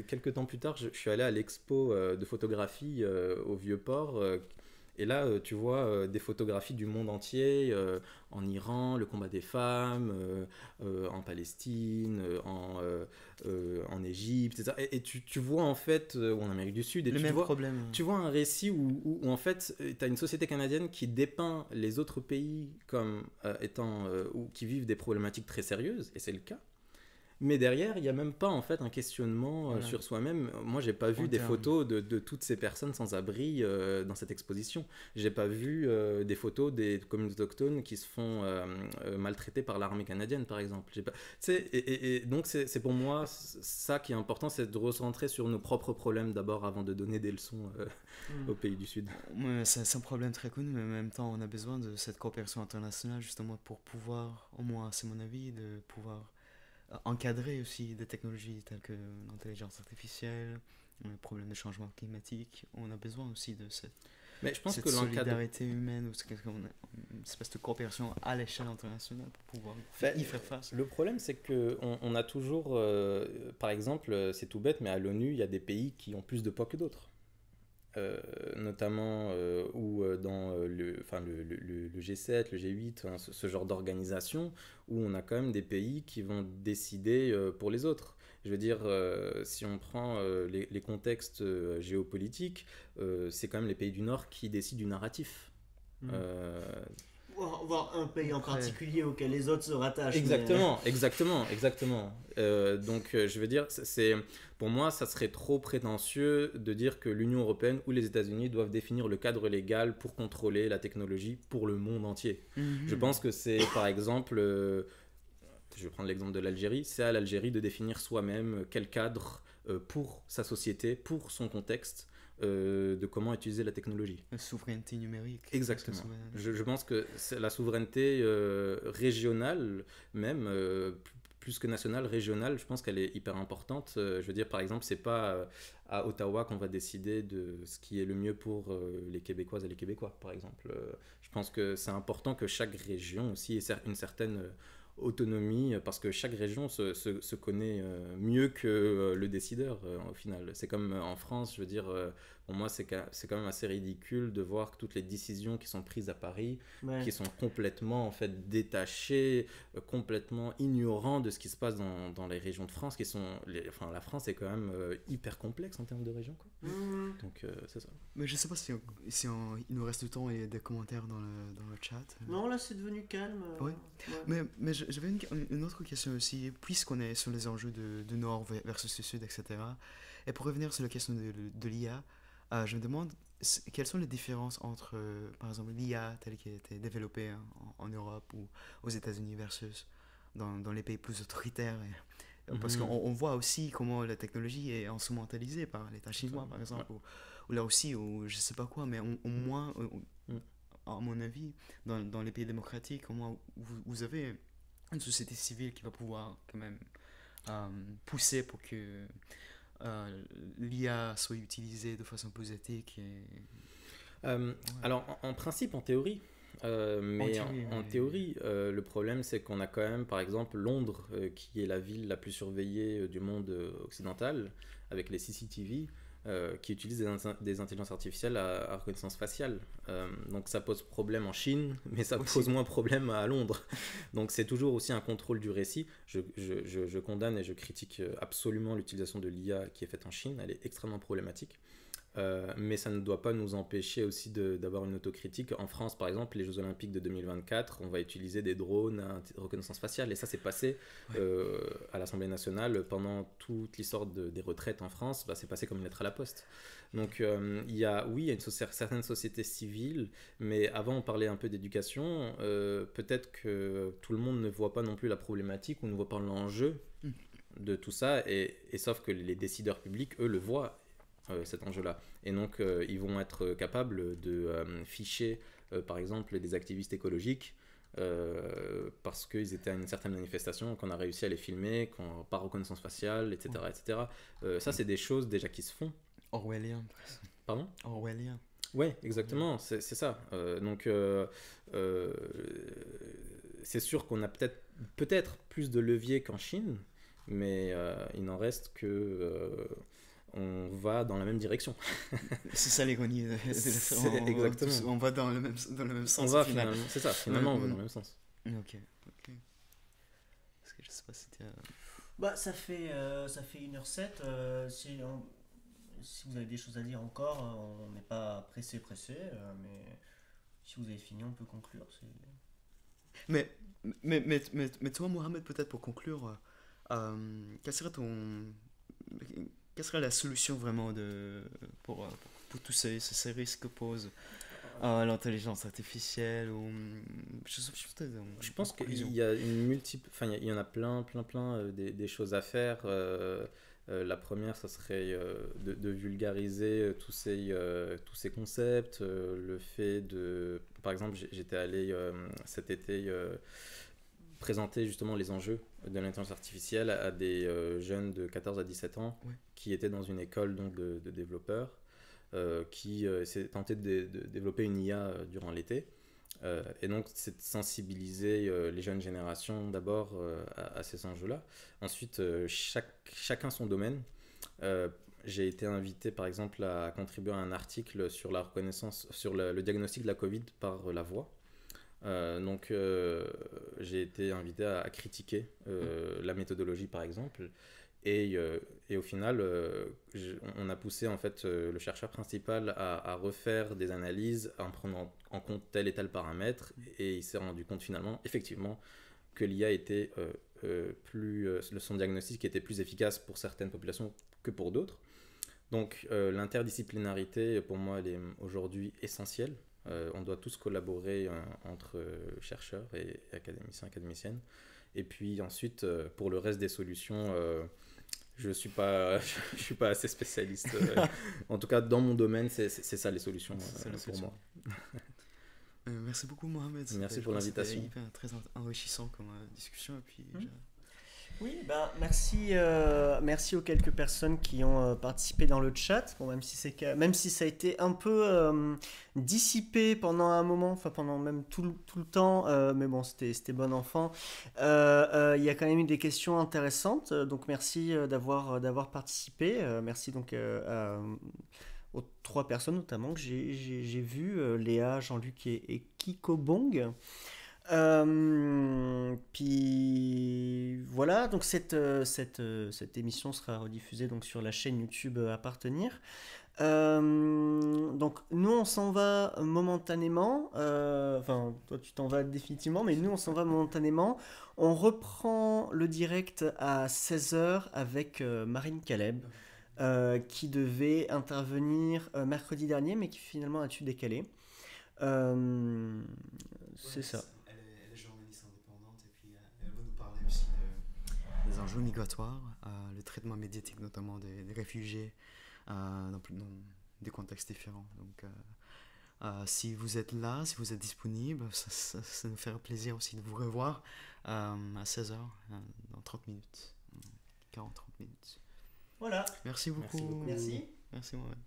quelques temps plus tard, je suis allé à l'expo de photographie au Vieux-Port, et là, tu vois des photographies du monde entier, en Iran, le combat des femmes, en Palestine, en Égypte, etc. Et tu vois en fait, ou en Amérique du Sud, et Le même problème. tu vois un récit où en fait, tu as une société canadienne qui dépeint les autres pays comme étant, ou qui vivent des problématiques très sérieuses, et c'est le cas. Mais derrière, il n'y a même pas en fait un questionnement sur soi-même. Moi, j'ai pas vu des photos de toutes ces personnes sans abri dans cette exposition. J'ai pas vu des photos des communautés autochtones qui se font maltraiter par l'armée canadienne, par exemple. Et donc, c'est pour moi ça qui est important, c'est de recentrer sur nos propres problèmes d'abord avant de donner des leçons aux pays du Sud. C'est un problème très connu, mais en même temps, on a besoin de cette coopération internationale justement pour pouvoir, au moins c'est mon avis, de pouvoir encadrer aussi des technologies telles que l'intelligence artificielle, le problème de changement climatique. On a besoin aussi de cette solidarité humaine, ou une espèce de coopération à l'échelle internationale pour pouvoir y faire face. Le problème, c'est qu'on a toujours, par exemple, c'est tout bête, mais à l'ONU, il y a des pays qui ont plus de poids que d'autres. Notamment ou dans le G7, le G8, hein, ce genre d'organisation où on a quand même des pays qui vont décider pour les autres. Je veux dire, si on prend les contextes géopolitiques, c'est quand même les pays du Nord qui décident du narratif. Voire un pays en Après. particulier auquel les autres se rattachent. Exactement. Donc, je veux dire, pour moi, ça serait trop prétentieux de dire que l'Union européenne ou les États-Unis doivent définir le cadre légal pour contrôler la technologie pour le monde entier. Je pense que c'est, par exemple, je vais prendre l'exemple de l'Algérie, c'est à l'Algérie de définir soi-même quel cadre pour sa société, pour son contexte, de comment utiliser la technologie. La souveraineté numérique. Exactement. Parce que Je pense que la souveraineté régionale, même plus que nationale, régionale, je pense qu'elle est hyper importante. Je veux dire, par exemple, c'est pas à Ottawa qu'on va décider de ce qui est le mieux pour les Québécoises et les Québécois, par exemple. Je pense que c'est important que chaque région aussi ait une certaine autonomie, parce que chaque région se connaît mieux que le décideur au final. C'est comme en France, je veux dire, pour moi c'est quand même assez ridicule de voir que toutes les décisions qui sont prises à Paris, Ouais. qui sont complètement en fait détachées, complètement ignorant de ce qui se passe dans les régions de France, enfin la France est quand même hyper complexe en termes de régions, quoi. Mmh. Donc c'est ça. Mais je sais pas si il nous reste du temps et des commentaires dans le chat. Non, là c'est devenu calme. Ouais. Ouais. Mais j'avais une autre question aussi, puisqu'on est sur les enjeux de Nord versus le Sud, etc. Et pour revenir sur la question de l'IA, je me demande quelles sont les différences entre, par exemple, l'IA telle qu'elle a été développée en Europe ou aux États-Unis versus dans les pays plus autoritaires. Parce qu'on voit aussi comment la technologie est instrumentalisée par l'État chinois, par exemple, ou là aussi, ou je sais pas quoi, mais au moins, à mon avis, dans les pays démocratiques, au moins, vous avez une société civile qui va pouvoir quand même pousser pour que l'IA soit utilisée de façon plus éthique. Alors, en principe, en théorie, en théorie, le problème c'est qu'on a quand même, par exemple, Londres, qui est la ville la plus surveillée du monde occidental, avec les CCTV, qui utilisent des intelligences artificielles à reconnaissance faciale. Donc ça pose problème en Chine, mais ça pose moins problème à Londres. Donc c'est toujours aussi un contrôle du récit. Je condamne et je critique absolument l'utilisation de l'IA qui est faite en Chine. Elle est extrêmement problématique. Mais ça ne doit pas nous empêcher aussi d'avoir une autocritique. En France, par exemple, les Jeux Olympiques de 2024, on va utiliser des drones à reconnaissance faciale. Et ça, c'est passé à l'Assemblée nationale pendant toute l'histoire des retraites en France. C'est passé comme une lettre à la poste. Donc, il y a certaines sociétés civiles, mais avant, on parlait un peu d'éducation. Peut-être que tout le monde ne voit pas non plus la problématique ou ne voit pas l'enjeu de tout ça. Et sauf que les décideurs publics, eux, le voient. Cet enjeu-là. Et donc, ils vont être capables de ficher, par exemple, des activistes écologiques parce qu'ils étaient à une certaine manifestation, qu'on a réussi à les filmer, par reconnaissance faciale, etc. etc. Ça, c'est des choses déjà qui se font. Orwellien. Pardon ? Orwellien. Ouais, exactement, c'est ça. Donc, c'est sûr qu'on a peut-être plus de levier qu'en Chine, mais il n'en reste que... on va dans la même direction. C'est ça l'ironie. Exactement. On va dans le même sens. On va finalement, c'est ça, finalement on va dans le même sens. Ok. Parce que je sais pas si tu Ça fait 1h07. Si vous avez des choses à dire encore, on n'est pas pressé, mais si vous avez fini, on peut conclure. Mais toi, Mohamed, peut-être pour conclure, quelle serait la solution vraiment pour tous ces risques que pose l'intelligence artificielle je pense qu'il y a il y en a plein des choses à faire. La première, ça serait de vulgariser tous ces concepts, le fait de... Par exemple, j'étais allé cet été présenter justement les enjeux de l'intelligence artificielle à des jeunes de 14 à 17 ans qui étaient dans une école donc, de développeurs qui s'est tenté de développer une IA durant l'été. Et donc, c'est de sensibiliser les jeunes générations d'abord à ces enjeux-là. Ensuite, chacun son domaine. J'ai été invité, par exemple, à contribuer à un article sur la reconnaissance, sur le diagnostic de la Covid par la voix. Donc, j'ai été invité à critiquer la méthodologie, par exemple, Et au final, on a poussé en fait le chercheur principal à refaire des analyses en prenant en compte tel et tel paramètre, et il s'est rendu compte finalement, effectivement, que l'IA était son diagnostic était plus efficace pour certaines populations que pour d'autres. Donc l'interdisciplinarité, pour moi, elle est aujourd'hui essentielle. On doit tous collaborer entre chercheurs et académiciens, académiciennes. Et puis ensuite, pour le reste des solutions, je suis pas assez spécialiste. En tout cas, dans mon domaine, c'est ça les solutions pour moi. Merci beaucoup, Mohamed. Merci pour l'invitation. C'était hyper, très enrichissant comme discussion. Et puis, Oui, merci aux quelques personnes qui ont participé dans le chat. Bon, même si ça a été un peu dissipé pendant un moment, enfin pendant même tout le temps, mais bon, c'était bon enfant. Il y a quand même eu des questions intéressantes, donc merci d'avoir participé. Merci donc aux 3 personnes notamment que j'ai vues, Léa, Jean-Luc et Kiko Bong. Puis voilà, donc cette émission sera rediffusée donc sur la chaîne YouTube Appartenir. Donc nous on s'en va momentanément, enfin toi tu t'en vas définitivement, mais nous on s'en va momentanément. On reprend le direct à 16h avec Marine Caleb, qui devait intervenir mercredi dernier, mais qui finalement a dû décaler. C'est ça. Elle est journaliste indépendante, et puis elle va nous parler aussi des enjeux migratoires, le traitement médiatique notamment des réfugiés dans des contextes différents. Donc si vous êtes là, si vous êtes disponible, ça nous fera plaisir aussi de vous revoir à 16h, dans 30 minutes, 40-30 minutes. Voilà. Merci beaucoup. Merci. Merci Mohamed.